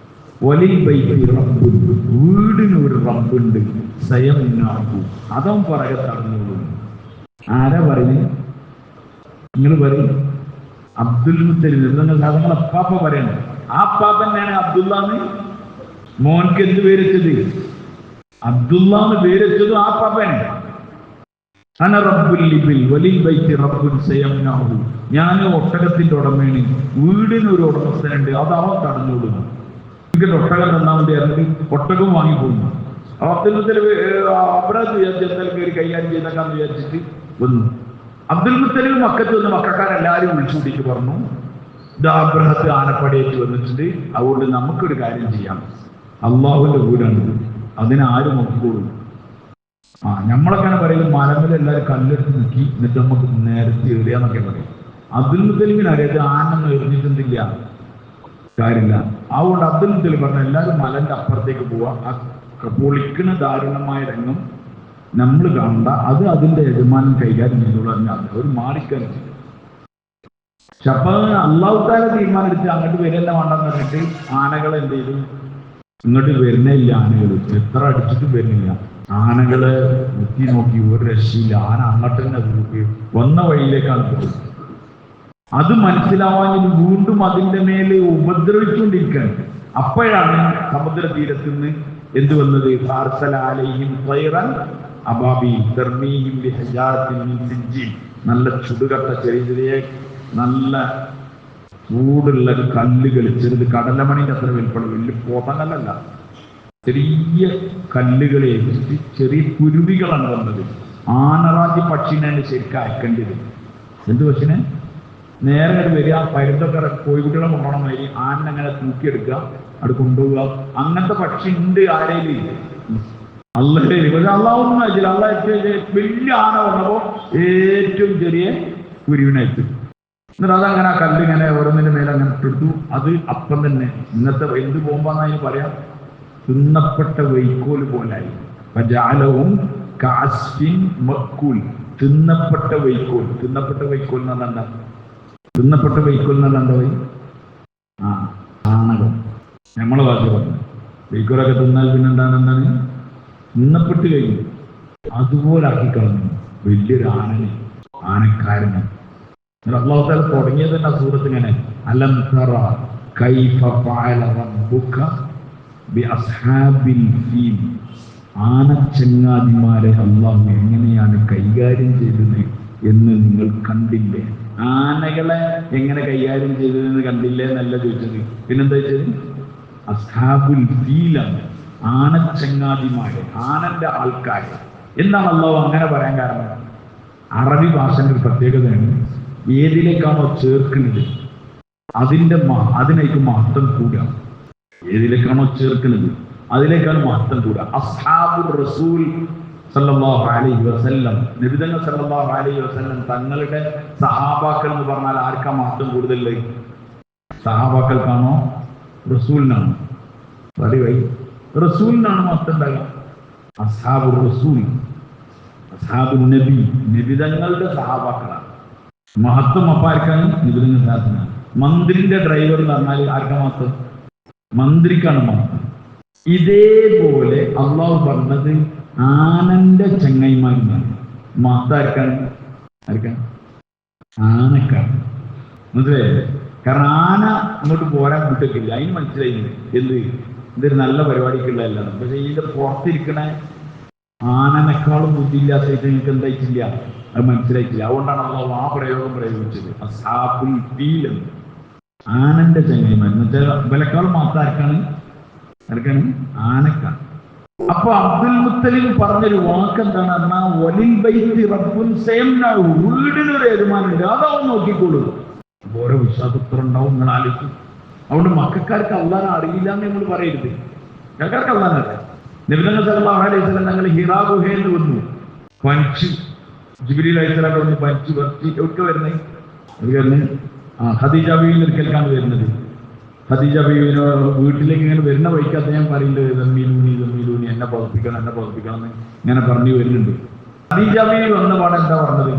[SPEAKER 1] വലിൽ ബൈത്തി റബ്ബുൻ, വീടിന് ഒരു റബ്ബുണ്ട്, സയംനാഹു, അതം പറയെ തടഞ്ഞോളൂ. ആരാ പറയും? നിങ്ങൾ പറയും അബ്ദുൽ മുത്തലിബ്. നിങ്ങൾ അപ്പാപ്പ പറയണം. ആ അപ്പാപ്പ തന്നെയാണ് അബ്ദുല്ലാന്ന് മോൻക്ക് എന്ത് പേരെച്ചത്? അബ്ദുല്ലാന്ന് പേരെച്ചത് ആ അപ്പാപ്പനെ. അന റബ്ബുൽ ഇബിൽ വലിൽ ബൈത്തി റബ്ബുൻ സയംനാഹു, ഞാൻ ഒട്ടകത്തിന്റെ ഉടമയാണ്, വീടിന് ഒരു ഉടമസ്ഥനുണ്ട്, അത് അവൻ തടഞ്ഞോളുന്നു. എനിക്ക് ഒട്ടകം തന്നാൻ വേണ്ടി ഇറങ്ങി ഒട്ടകം വാങ്ങിപ്പോയി. അബ്ദുൽ മുത്തലിബ് അബ്രഹത്ത് വിചാരിച്ചാൽ കൈകാര്യം ചെയ്തേക്കാന്ന് വിചാരിച്ചിട്ട് വന്നു. അബ്ദുൽ മുത്തലിബ് മക്കത്ത് വന്ന് മക്കാരെല്ലാരും വിളിച്ചുകൂട്ടിട്ട് പറഞ്ഞു, ഇത് അബ്രഹത്ത് ആനപ്പടയേറ്റ് വന്നിട്ടുണ്ട്, അതുകൊണ്ട് നമുക്കൊരു കാര്യം ചെയ്യാം, അള്ളാഹുവിന്റെ വീടാണ്, അതിനാരും നോക്കിക്കോളും. നമ്മളൊക്കെ പറയും മരങ്ങളിൽ എല്ലാവരും കല്ലെടുത്ത് നോക്കി എന്നിട്ട് നമുക്ക് നേരത്തെ എറിയാന്നൊക്കെ പറയും. അബ്ദുൽ മുത്തലിബിന് അറിയാതെ ആനൊന്നും എറിഞ്ഞിട്ടുണ്ടില്ല, കാര്യമില്ല. അതുകൊണ്ട് അബ്ദുൽ മുത്തലിബ് പറഞ്ഞ എല്ലാവരും മലന്റെ അപ്പുറത്തേക്ക് പോവാ, ആ പൊളിക്കുന്ന ദാരുണമായ രംഗം നമ്മൾ കാണണ്ട, അത് അതിന്റെ യജമാനൻ കൈകാര്യം ചെയ്തോളൂ. അവർ മാറിക്കാനും ചെയ്തു. പക്ഷെ അപ്പൊ അള്ളാഹു താല തീരുമാനം എടുത്ത് അങ്ങോട്ട് വരല്ല വേണ്ടെന്ന് പറഞ്ഞിട്ട് ആനകളെ എന്ത് ചെയ്തു? ഇങ്ങോട്ട് വരുന്നില്ല. ആനകൾ എത്ര അടിച്ചിട്ടും വരുന്നില്ല. ആനകളെ മുത്തി നോക്കി ഒരു രക്ഷയില്ല. ആന അങ്ങോട്ട് തന്നെ വന്ന വഴിയിലേക്കാണ് പോകുന്നത്. അത് മനസ്സിലാവാൻ വീണ്ടും അതിന്റെ മേലെ ഉപദ്രവിച്ചുകൊണ്ടിരിക്കുകയാണ്. അപ്പോഴാണ് സമുദ്ര തീരത്ത് നിന്ന് എന്ത് വന്നത്? നല്ല ചുടുകട്ട ചെറിയ ചെറിയ നല്ല ചൂടുള്ള കല്ലുകൾ, ചെറുത് കടലമണിന്റെ അത്ര വലിപ്പമുള്ള, വലിയ പോതങ്ങല്ലല്ല, ചെറിയ കല്ലുകളെ ഏൽപ്പിച്ചിട്ട് ചെറിയ കുരുവികളാണ് വന്നത്. ആനറാജി പക്ഷിനെ ശരിക്കും അയക്കേണ്ടത്. എന്ത് പക്ഷിനെ? നേരെ വരിക, പരുന്തൊക്കെ കോഴിക്കുട്ടികളെ കൊണ്ടുപോകണം മാതിരി ആനങ്ങനെ തൂക്കിയെടുക്കുക, അവിടെ കൊണ്ടുപോവുക. അങ്ങനത്തെ പക്ഷി ഉണ്ട് ആരേലും? അള്ളേ. പക്ഷെ അള്ളാഹൊന്നും അയച്ചില്ല. വലിയ ആന വന്നപ്പോ ഏറ്റവും ചെറിയ കുരുവിനയച്ചു. എന്നിട്ട് അതങ്ങനെ ആ കല്ലിങ്ങനെ ഓരോന്നിന്റെ മേലെ അങ്ങനെ ഇട്ടെടുത്തു. അത് അപ്പം തന്നെ ഇന്നത്തെ എന്ത് പോകുമ്പോന്ന് അതിന് പറയാം, തിന്നപ്പെട്ട വൈക്കോല് പോലായി. ജഅലഹും കഅസ്ഫിൻ മഅ്കൂൽ. തിന്നപ്പെട്ട വൈക്കോൽ. തിന്നപ്പെട്ട വൈക്കോൽ എന്ന് പറഞ്ഞാൽ എന്താ? തിന്നപ്പെട്ട വൈക്കോൽ എന്ന് പറഞ്ഞാൽ എന്താ പോയി? ആനകൾ. നമ്മളെ ഭാഷ പറഞ്ഞു വൈക്കോലൊക്കെ തിന്നാൽ പിന്നെ എന്താണ്? തിന്നപ്പെട്ട് കഴിഞ്ഞു. അതുപോലെ ആക്കി കളഞ്ഞു വലിയൊരു ആനക്കാരനെ. അല്ലാഹു തആല തുടങ്ങിയത് തന്നെ സൂറത്ത് ഇങ്ങനെ, അലം തറ കൈഫ ഫഅല റബ്ബുക ബിഅസ്ഹാബിൽ ഫീൽ. ആനച്ചങ്ങാതിമാരെ അല്ലാഹു എങ്ങനെയാണ് കൈകാര്യം ചെയ്തത് എന്ന് നിങ്ങൾ കണ്ടില്ലേ? ആനകളെ എങ്ങനെ കൈകാര്യം ചെയ്തതെന്ന് കണ്ടില്ലേ എന്നല്ല ചോദിച്ചത്. പിന്നെന്താ ചോദിച്ചത്? അസ്ഹാബുൽ ഫീലാണ്, ആനച്ചങ്ങാതിമാര്, ആനന്റെ ആൾക്കാർ. എന്താണ് അള്ളാഹു അങ്ങനെ പറയാൻ കാരണം? അറബി ഭാഷന്റെ ഒരു പ്രത്യേകതയാണ്, ഏതിലേക്കാണോ ചേർക്കുന്നത് അതിനേക്ക് മഹത്വം കൂടുക. ഏതിലേക്കാണോ ചേർക്കുന്നത് അതിലേക്കാണ് മഹത്വം കൂടുക. അസ്ഹാബുർ റസൂൽ സല്ലല്ലാഹു അലൈഹി വസല്ലം, നബിതങ്ങൾ സല്ലല്ലാഹു അലൈഹി വസല്ലം തങ്ങളുടെ സഹാബാക്കൾ എന്ന് പറഞ്ഞാൽ ആർക്കാ മഹത്വം കൂടുതൽ? സഹാബാക്കൾക്കാണോ റസൂലിനാണോ? റസൂലിനാണ് മഹത്വം ഉണ്ടാകുക. അസ്ഹാബുർ റസൂൽ, അസ്ഹാബുൻ നബി, നബിതങ്ങളുടെ സഹാബാക്കളാണ് മഹത്വം. അപ്പൊ ആർക്കാണ്? നബിതങ്ങൾ സഹാബത്തിനാണ്. മന്ത്രിന്റെ ഡ്രൈവർ എന്ന് പറഞ്ഞാൽ ആർക്കാ മഹത്വം? മന്ത്രിക്കാണ് മഹത്വം. ഇതേപോലെ അള്ളാഹു പറഞ്ഞത് ആനന്റെ ചങ്ങായിമാരുന്നാണ്. മഹത്വം ആർക്കാണ്? ആനക്കാണ്. മനസ്സിലായില്ലേ? കാരണം ആന അങ്ങോട്ട് പോരാൻ വിട്ടിട്ടില്ല. അതിന് മനസ്സിലായില്ല ഇതൊരു നല്ല പരിപാടിക്കുള്ളതല്ല. പക്ഷെ ഇതിന്റെ പുറത്തിരിക്കണ ആനനേക്കാളും ബുദ്ധിയില്ലാത്തത് നിങ്ങൾക്ക് എന്തായിട്ടില്ല, അത് മനസ്സിലായിട്ടില്ല. അതുകൊണ്ടാണ് അള്ളാഹു ആ പ്രയോഗം പ്രയോഗിച്ചത്, അസ്ഹാബുൽ ഫീൽ എന്ന്. ആനന്റെ ചങ്ങായിമാർ എന്ന് വെച്ചാൽ വിലക്കാളും മാത്രം ആർക്കാണ്? ആനക്കാണ്. അപ്പൊ അബ്ദുൽ മുത്തലിബ് പറഞ്ഞൊരു വാക്ക് എന്താണ് പറഞ്ഞാൽ, വലിൽ ബൈത്തി റബ്ബുൻ സയംനഉ, വീടിനൊരു യജമാനുണ്ട്, അതാവും നോക്കിക്കോളൂ. ഓരോ വിശ്വാസത്ര ഉണ്ടാവും, നിങ്ങൾ ആലോചിക്കും. അതുകൊണ്ട് മക്കാർക്ക് അള്ളാനെ അറിയില്ല എന്ന് നമ്മൾ പറയരുത്. മക്കാർക്ക് അള്ളാനെ അറിയാം. നബി സല്ലല്ലാഹു അലൈഹി വസല്ലം ഞങ്ങൾ ഹിറാ ഗുഹയിൽ വന്നു, പനിച്ചു. ജിബ്രീൽ അലൈഹിസ്സലാം വന്ന് പനിച്ചു വരച്ച് ഒക്കെ വരുന്നത്. അത് വരുന്നത് ഖദീജ ബീവിന്റെ അടുക്കലേക്കാണ് വരുന്നത്. ഖദീജ ബീവിന് വീട്ടിലേക്ക് ഇങ്ങനെ വരുന്ന വഴിക്കാത്ത ഞാൻ പറയുന്നത്, ദമ്മീലൂനി എന്നെ പതിപ്പിക്കണം എന്ന് ഇങ്ങനെ പറഞ്ഞു വരുന്നുണ്ട്. ഖദീജ ബീവി വന്ന പാടെ എന്താ പറഞ്ഞത്?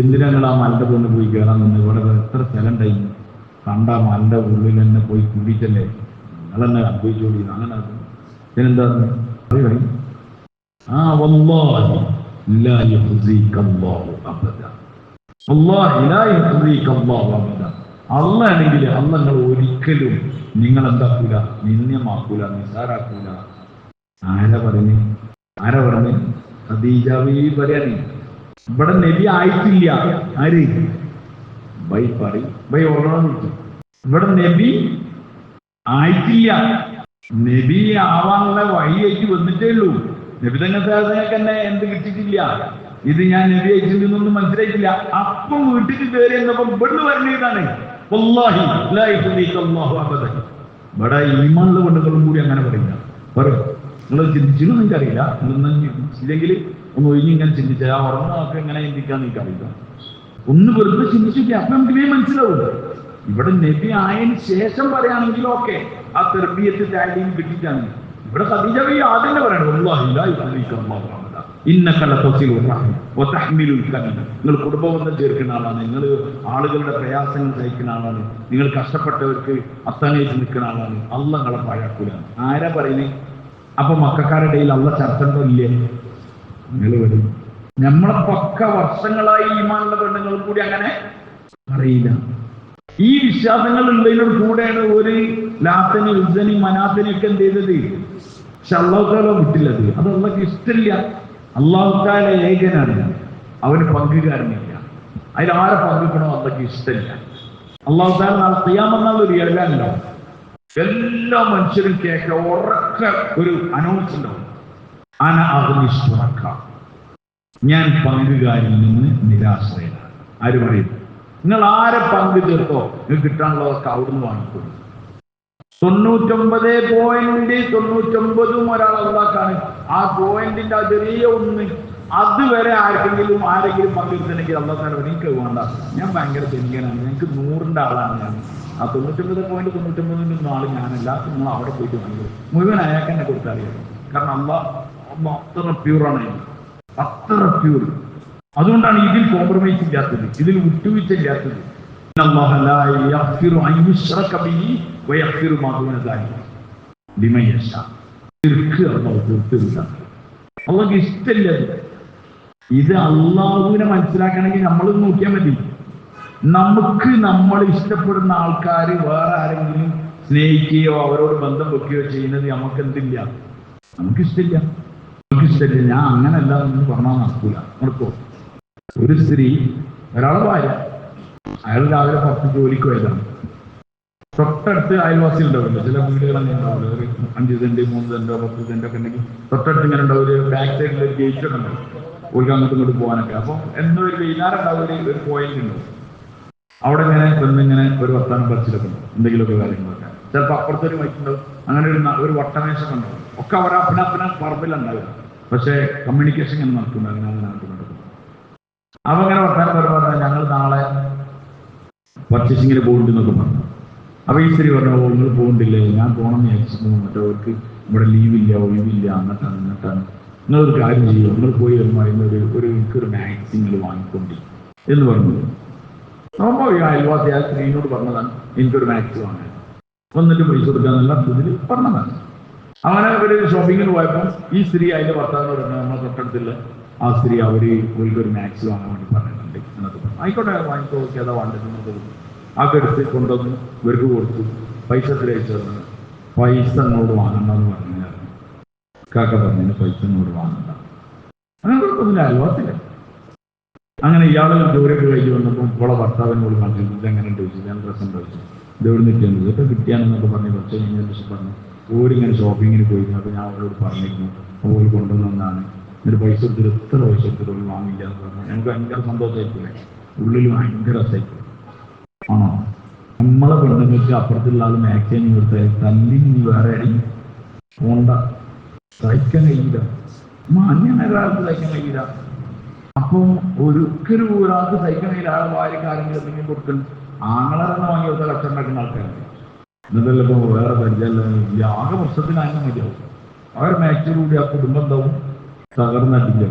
[SPEAKER 1] എന്തിനാ നിങ്ങൾ ആ മലന്റെ കൊണ്ട് പോയി കയറാൻ നിന്ന്? ഇവിടെ എത്ര സ്ഥലം ഉണ്ടായി, കണ്ട മലന്റെ ഉള്ളിൽ തന്നെ പോയി കൂടിയിട്ടല്ലേ, നിങ്ങളെന്നെ അനുഭവിച്ചോളി. അങ്ങനെ ഇതിനെന്താ പറയും? വല്ലാഹി ലാ യുഖ്സിക അല്ലാഹു അബദ, വല്ലാഹി ലാ യുഖ്സിക അല്ലാഹു അബദ. അല്ലാഹ് ആണെങ്കിൽ അല്ലാഹ് നിങ്ങൾ ഒരിക്കലും നിങ്ങളെന്താക്കൂല, നിന്ദ്യമാക്കൂല, നിസാരാക്കൂല. ആരാ പറഞ്ഞു? ഖദീജ ബീവി പറയാനേ. ഇവിടെ നബി ആയിട്ടില്ല. ആര്? ബൈ ഓർമ്മ. ഇവിടെ നബി ആയിട്ടില്ല. നബി ആവാനുള്ള വഴിയായിട്ട് വന്നിട്ടേ ഉള്ളൂ. നബി തന്നെ എന്ത് കിട്ടിയിട്ടില്ല. ഇത് ഞാൻ നബി അയച്ചിട്ടൊന്നും മനസ്സിലായിട്ടില്ല. അപ്പം വീട്ടിൽ കയറി എന്നപ്പോ ഇവിടുന്ന് പറഞ്ഞതാണ്, വല്ലാഹി ലാ യുഖ്സിക അല്ലാഹു അബദൻ. ഇവിടെ ഈമാനുള്ള പെണ്ണുങ്ങളും കൂടി അങ്ങനെ പറയില്ല. പറയും, നിങ്ങൾ ചിന്തിച്ചു എനിക്കറിയില്ല, ഇല്ലെങ്കിൽ ഒന്ന് ഒഴിഞ്ഞ് ഇങ്ങനെ ചിന്തിച്ചാൽ ആ ഉറങ്ങൊക്കെ എങ്ങനെ ചിന്തിക്കാന്ന് എനിക്കറിയില്ല. ഒന്ന് വെറുതെ ചിന്തിച്ചില്ല, അപ്പൊ നമുക്ക് മനസ്സിലാവും. ഇവിടെ നബി ആയതിനു ശേഷം പറയുകയാണെങ്കിലും ഓക്കെ, ആ തെർബിയത്ത് താലീം കിട്ടിയിട്ടാണ്. ഇവിടെ ഖദീജ ബീവി ആദ്യം പറയണം, വല്ലാഹി ലാ യുഖ്സിക അല്ലാഹു അബദ ഇന്നക ലതസിലുർ റഹിം വതഹ്മിലുൽ കലം. നിങ്ങൾ കുടുംബബന്ധം ചേർക്കുന്ന ആളാണ്, നിങ്ങൾ ആളുകളുടെ പ്രയാസങ്ങൾ സഹിക്കുന്ന ആളാണ്, നിങ്ങൾ കഷ്ടപ്പെട്ടവർക്ക് അത്താനേറ്റ് നിൽക്കുന്ന ആളാണ്. അല്ലാഹ് നിങ്ങളെ പാഴാക്കൂല. ആരാ പറയുന്നത്? അപ്പൊ മക്കാരുടെ ഇടയിൽ അല്ലാഹ് ചർച്ച ഉണ്ടോ ഇല്ലേ? നിങ്ങൾ വരും. നമ്മളെ പക്ക വർഷങ്ങളായി ഈമാനുള്ള പെണ്ണുങ്ങൾ കൂടി അങ്ങനെ അറിയില്ല. ഈ വിശ്വാസങ്ങൾ ഉള്ളതിനോട് കൂടെയാണ് ഒരു ലാത്തനി ഉസ്സനി മനാത്തിനി ഒക്കെ എന്ത് ചെയ്തത്. പക്ഷെ അല്ലാഹു തആല വിട്ടില്ലത്. അത് അല്ലാഹുക്ക് ഇഷ്ടമില്ല. അല്ലാഹു തആല ഏകനാണ്, അവന് പങ്കുകാരനില്ല. അതിൽ ആരെ പങ്കിക്കണോ അല്ലാഹുക്ക് ഇഷ്ടമില്ല. അല്ലാഹു തആല നാളെ ഖിയാമത്ത് നാളിൽ ഒരു എഴുതാൻ ഉണ്ടാവും. എല്ലാ മനുഷ്യരും കേൾക്ക ഉറക്ക ഒരു അനൗൺസ് ഉണ്ടാവും, അന അഗ്നിഷ്ഠുറക്ക, ഞാൻ പങ്കുകാരിൽ നിന്ന് നിരാശ്രയനാണ്. ആര് പറയും? നിങ്ങൾ ആരെ പങ്കു ചേർത്തോ നിങ്ങൾക്ക് കിട്ടാനുള്ളതൊക്കെ അവിടുന്ന് വാങ്ങിക്കൊള്ളു. 99.99 ഒരാൾ അള്ളാഹ്ക്കാണ്. ആ പോയിന്റിന്റെ ചെറിയ ഒന്ന് അതുവരെ ആരെങ്കിലും പങ്കെടുത്തിട്ടുണ്ടെങ്കിൽ അള്ളാഹ് താല എനിക്ക് വേണ്ട, ഞാൻ ഭയങ്കര തെനിക്കാനാണ്, ഞങ്ങൾക്ക് 100ന്റെ ആളാണ് ഞാൻ. ആ 99.99 ആള് ഞാനല്ല. നിങ്ങൾ അവിടെ പോയിട്ട് വാങ്ങിക്കും, മുഴുവൻ അയാൾക്ക് തന്നെ കൊടുത്തറിയാം. കാരണം അള്ളാഹ് അത്ര പ്യൂറാണ്, അത്ര പ്യൂർ. അതുകൊണ്ടാണ് ഇതിൽ കോംപ്രമൈസ് ഇല്ലാത്തത്, ഇതിൽ വിട്ടുവീഴ്ച ഇല്ലാത്തത്. അള്ളാഹ്ക്ക് ഇഷ്ടമില്ല. ഇത് അള്ളാഹുവിനെ മനസ്സിലാക്കണമെങ്കിൽ നമ്മൾ നോക്കിയാൽ മതി. നമുക്ക് നമ്മൾ ഇഷ്ടപ്പെടുന്ന ആൾക്കാർ വേറെ ആരെങ്കിലും സ്നേഹിക്കുകയോ അവരോട് ബന്ധം വെക്കുകയോ ചെയ്യുന്നത് നമുക്ക് എന്തില്ല, നമുക്കിഷ്ടമില്ല. ഞാൻ അങ്ങനല്ല എന്ന് പറഞ്ഞാൽ നടക്കൂല. നടക്കോ? ഒരു സ്ത്രീ ഒരാളെ ഭാര്യ, അയാൾ രാവിലെ 10 ജോലിക്ക് പോയതാണ്. തൊട്ടടുത്ത് അയൽവാസി ഉണ്ടാവില്ല, ചില വീടുകളൊക്കെ ഉണ്ടാവില്ല, ഒരു 5 സെന്റ് 3 സെന്റോ 10 സെന്റോ ഒക്കെ ഉണ്ടെങ്കിൽ തൊട്ടടുത്ത് ഇങ്ങനെ ഉണ്ടാവും, ഒരു ബാക്ക് സൈഡിൽ ഒരു ഗേറ്റ് ഒക്കെ ഉണ്ടാവും, ഓർക്ക് അങ്ങോട്ടും ഇങ്ങോട്ട് പോകാനൊക്കെ. അപ്പം എന്തോ ഒരു വൈകുന്നേരം ഉണ്ടാവും, ഒരു പോയിന്റ് ഉണ്ടാവും, അവിടെ ഇങ്ങനെ വന്നിങ്ങനെ ഒരു വർത്താനം പറിച്ചിലൊക്കെ ഉണ്ടാവും, എന്തെങ്കിലുമൊക്കെ കാര്യങ്ങളൊക്കെ. ചിലപ്പോൾ അപ്പുറത്തൊരു വൈക്കുണ്ടാവും, അങ്ങനെ ഒരു വട്ടമേശൊക്കെ ഉണ്ടാവും. ഒക്കെ അവർ അപ്പന പറമ്പിലുണ്ടാവില്ല, പക്ഷേ കമ്മ്യൂണിക്കേഷൻ ഇങ്ങനെ നടക്കുന്നുണ്ടാവും, അങ്ങനെ നടക്കുന്നുണ്ടാവും. അപ്പൊ അങ്ങനെ വർത്താനം പറഞ്ഞാൽ ഞങ്ങൾ നാളെ പർച്ചേസിങ്ങിന് പോകുന്നുണ്ടെന്നൊക്കെ പറഞ്ഞു. അപ്പൊ ഈ സ്ത്രീ പറഞ്ഞു, നിങ്ങൾ പോകുന്നില്ലേ? ഞാൻ പോകണം എന്ന് വിചാരിച്ചിരുന്നു, മറ്റേ അവർക്ക് ഇവിടെ ലീവില്ല, ഒഴിവില്ല, അങ്ങോട്ടാണ് നിങ്ങളൊരു കാര്യം ചെയ്യുമോ, നിങ്ങൾ പോയി വരുമ്പോൾ എനിക്കൊരു മാക്സിൻ വാങ്ങിക്കൊണ്ടി എന്ന് പറഞ്ഞു. അപ്പോൾ ഈ അയൽവാസി ആ സ്ത്രീനോട് പറഞ്ഞതാണ്, എനിക്കൊരു മാക്സി വാങ്ങാൻ, വന്നിട്ട് പൈസ കൊടുക്കാന്നുള്ള ഇതിൽ പറഞ്ഞതാണ്. അങ്ങനെ ഒരു ഷോപ്പിങ്ങിന് പോയപ്പോൾ ഈ സ്ത്രീ അതിന്റെ ഭർത്താവിനോട് പറഞ്ഞു, നമ്മളെ തൊട്ടടുത്തുള്ള ആ സ്ത്രീ ഒരു മാക്സി വാങ്ങാൻ വേണ്ടി പറഞ്ഞിട്ടുണ്ട് എന്നൊക്കെ പറഞ്ഞു. ആയിക്കോട്ടെ, വാങ്ങിക്കോ, നോക്കി അതാ വേണ്ടത്. ആക്കെ എടുത്ത് കൊണ്ടുവന്ന് ഇവർക്ക് കൊടുത്തു. പൈസ അയച്ചു തന്നത്. പൈസ എന്നോട് വാങ്ങണ്ടെന്ന് പറഞ്ഞാൽ കാക്ക പറഞ്ഞു, പൈസ എന്നോട് വാങ്ങണ്ട. അങ്ങനെ കുഴപ്പമൊന്നുമില്ല, അയൽവാസില്ല. അങ്ങനെ ഇയാൾ ജോലിയൊക്കെ കഴിഞ്ഞ് വന്നപ്പോൾ ഇവളെ ഭർത്താവിനോട് പറഞ്ഞു, ഇതെങ്ങനെ ചോദിച്ചു, ഞാൻ ഡ്രസ്സം ചോദിച്ചു, ഇതെവിടെ നിൽക്കുന്നത്, ഇതൊക്കെ കിട്ടിയാണെന്നൊക്കെ പറഞ്ഞ് കുറച്ച് കഴിഞ്ഞ പറഞ്ഞു. ഓരിങ്ങനെ ഷോപ്പിങ്ങിന് പോയി. അപ്പോൾ ഞാൻ അവരോട് പറഞ്ഞിരുന്നു, അപ്പോൾ ഓര് കൊണ്ടുവന്നാണ്, എന്നിട്ട് പൈസ എടുത്തിട്ട് എത്ര പൈസ എടുത്തിട്ട് ഓര് വാങ്ങില്ല എന്ന് പറഞ്ഞു. ഞങ്ങൾക്ക് ഭയങ്കര സന്തോഷമായിപ്പോയി, ഉള്ളിൽ ഭയങ്കര രസമായിപ്പോയി. ആണോ, നമ്മളെ പെണ്ണുങ്ങൾക്ക് അപ്പുറത്തുള്ള ആൾ മാക്സിമം കൊടുത്ത തല്ലി നീ വേറെ അടി പോണ്ട, സഹിക്കാൻ കഴിയില്ല, മാന്യമായ ഒരാൾക്ക് സഹിക്കാൻ കഴിയില്ല. അപ്പം ഒരാൾക്ക് സഹിക്കാൻ കഴിയില്ല, ആളെ ഭാര്യ കാര്യങ്ങൾ എന്തെങ്കിലും കൊടുക്കണം. ആങ്ങളെന്ന് വാങ്ങി കൊടുത്ത കച്ചവടം ഉണ്ടാക്കുന്ന ആൾക്കാരുണ്ട്. എന്നതല്ല ഇപ്പൊ വേറെ പരിചയമല്ല, ആകെ പ്രശ്നത്തിനായാലും മതിയാവും. അവർ മാക്സിമം കൂടി ആ കുടുംബം എന്താവും തകർന്നടില്ല.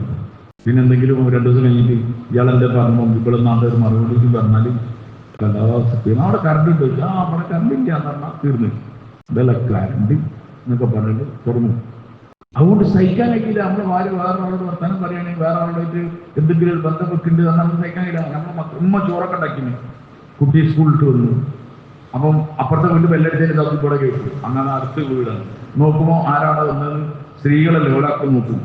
[SPEAKER 1] പിന്നെ എന്തെങ്കിലും 2 ദിവസം കഴിഞ്ഞിട്ട് ഇയാളെന്റെ പറഞ്ഞു ഇവിടെ നാട്ടിൽ മറുപടി പറഞ്ഞാൽ പിന്നെ അവിടെ കറണ്ട് ഉണ്ട്, അവിടെ കറണ്ട് ഇല്ല എന്ന് പറഞ്ഞാൽ തീർന്നു, ഇതല്ല കറണ്ട് എന്നൊക്കെ പറഞ്ഞിട്ട് തുറന്നു. അതുകൊണ്ട് സഹിക്കാൻ കഴിയില്ല. നമ്മുടെ ഭാര്യ വേറെ ആളോട് വർത്താനം പറയുകയാണെങ്കിൽ, വേറെ ആളോടായിട്ട് എന്തെങ്കിലും ഒരു ബന്ധം വെക്കുന്നുണ്ട് എന്നാൽ നമുക്ക് സഹിക്കാൻ കഴിയില്ല. നമ്മുടെ ഉമ്മ ചോറൊക്കെ ഉണ്ടാക്കിന്, കുട്ടി സ്കൂളിട്ട് വന്നു. അപ്പം അപ്പുറത്തെ വീട്ടിൽ ബെല്ലടിച്ചതിന്റെ സൗത്തിൽ കൂടെ കേട്ടു. അങ്ങനെ അടുത്ത് വീടാണ്. നോക്കുമ്പോൾ ആരാണ് വന്നത്? സ്ത്രീകളല്ലേ, ഒരാൾക്ക് നോക്കും,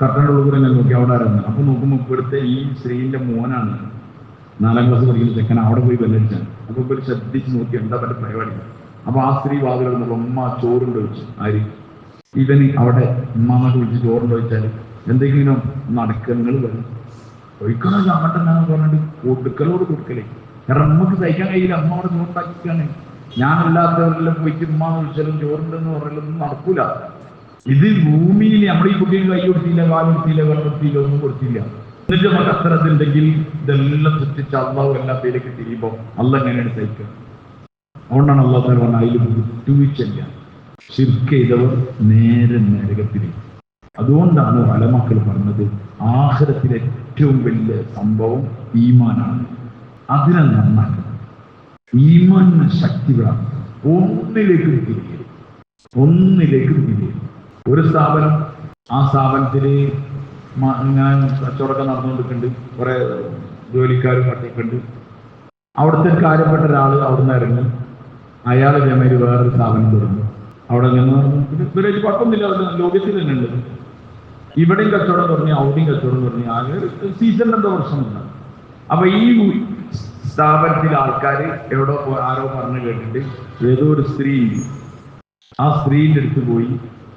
[SPEAKER 1] കർട്ടൻ്റെ ഉള്ളിൽ കൂടെ ഞാൻ നോക്കി അവിടെ ആരാണ്. അപ്പൊ നോക്കുമ്പോൾ ഇവിടുത്തെ ഈ സ്ത്രീന്റെ മോനാണ്, 4ാം ക്ലാസ് പഠിക്കുന്ന ചെക്കൻ, അവിടെ പോയി ബെല്ലടിച്ചാണ്. അപ്പൊ ഇവർ ശ്രദ്ധിച്ച് നോക്കി എന്താ പറ്റ പരിപാടി. അപ്പൊ ആ സ്ത്രീ വാതിൽ വന്നപ്പോൾ ഉമ്മ ചോറുണ്ട് വെച്ചു. ആര്? ഇവന് അവിടെ ഉമ്മാന്നൊക്കെ വിളിച്ച് ചോറുണ്ട് വെച്ചാൽ എന്തെങ്കിലും നടക്കങ്ങൾ വരും, ഒഴിക്കണോ അങ്ങോട്ട് എന്നാന്ന് പറഞ്ഞിട്ട് കൊടുക്കലോട് കൊടുക്കലേ. കാരണം നമുക്ക് സഹിക്കാൻ കഴിയില്ല, അമ്മ അവിടെ ചോറുണ്ടാക്കിയാണ്. ഞാനല്ലാത്തവരെല്ലാം പോയിട്ട് ഉമ്മാന്ന് വിളിച്ചാലും ചോറുണ്ടെന്ന് പറഞ്ഞാലൊന്നും നടക്കൂല. ഇത് ഭൂമിയിൽ നമ്മുടെ ഈ കുട്ടികൾ കൈ കൊടുത്തില്ല, കാൽ കൊടുത്തില്ല, വെള്ളം കൊടുത്തില്ല, ഒന്നും കൊടുത്തില്ല. എന്നിട്ട് നമുക്ക് അത്തരത്തിലുണ്ടെങ്കിൽ ഇതെല്ലാം സൃഷ്ടിച്ച് അള്ളാഹു എല്ലാത്തിലേക്ക് തിരിയുമ്പോൾ അള്ള എങ്ങനെയാണ് സഹിക്കുക? അതുകൊണ്ടാണ് അള്ളാഹു പറഞ്ഞ അതിൽ വിട്ടുവീഴ്ചയില്ല, ശിർക്ക് ചെയ്തവർ നേരെ നരകത്തിലേക്ക്. അതുകൊണ്ടാണ് വലമക്കൾ പറഞ്ഞത് ആഖിറത്തിലെ ഏറ്റവും വലിയ സംഭവം ഈമാനാണ്. അതിനെ നന്നാക്കണം, ഈമാനിന് ശക്തി വേണം, ഒന്നിലേക്ക് തിരിയും. ഒരു സ്ഥാപനം, ആ സ്ഥാപനത്തില് ഞാൻ കച്ചവടമൊക്കെ നടന്നുകൊണ്ടിരിക്കുന്നുണ്ട്, കുറെ ജോലിക്കാരും കട്ടിക്കുണ്ട്. അവിടുത്തെ കാര്യപ്പെട്ട ഒരാൾ അവിടുന്ന് ഇറങ്ങി, അയാൾ ജമയിൽ വേറൊരു സ്ഥാപനം തുടങ്ങി. അവിടെ നിന്ന് വില്ലേജ് കുഴപ്പമൊന്നുമില്ല, അവിടെ ലോകത്തിൽ തന്നെ ഉണ്ട്. ഇവിടെയും കച്ചവടം തുടങ്ങി, അവിടെയും കച്ചവടം തുടങ്ങി. ആകെ സീസണിൽ എന്തോ പ്രശ്നമില്ല. അപ്പൊ ഈ സ്ഥാപനത്തിലെ ആൾക്കാർ എവിടെ ആരോ പറഞ്ഞു കേട്ടിട്ട് ഏതോ ഒരു സ്ത്രീ, ആ സ്ത്രീന്റെ അടുത്ത് പോയി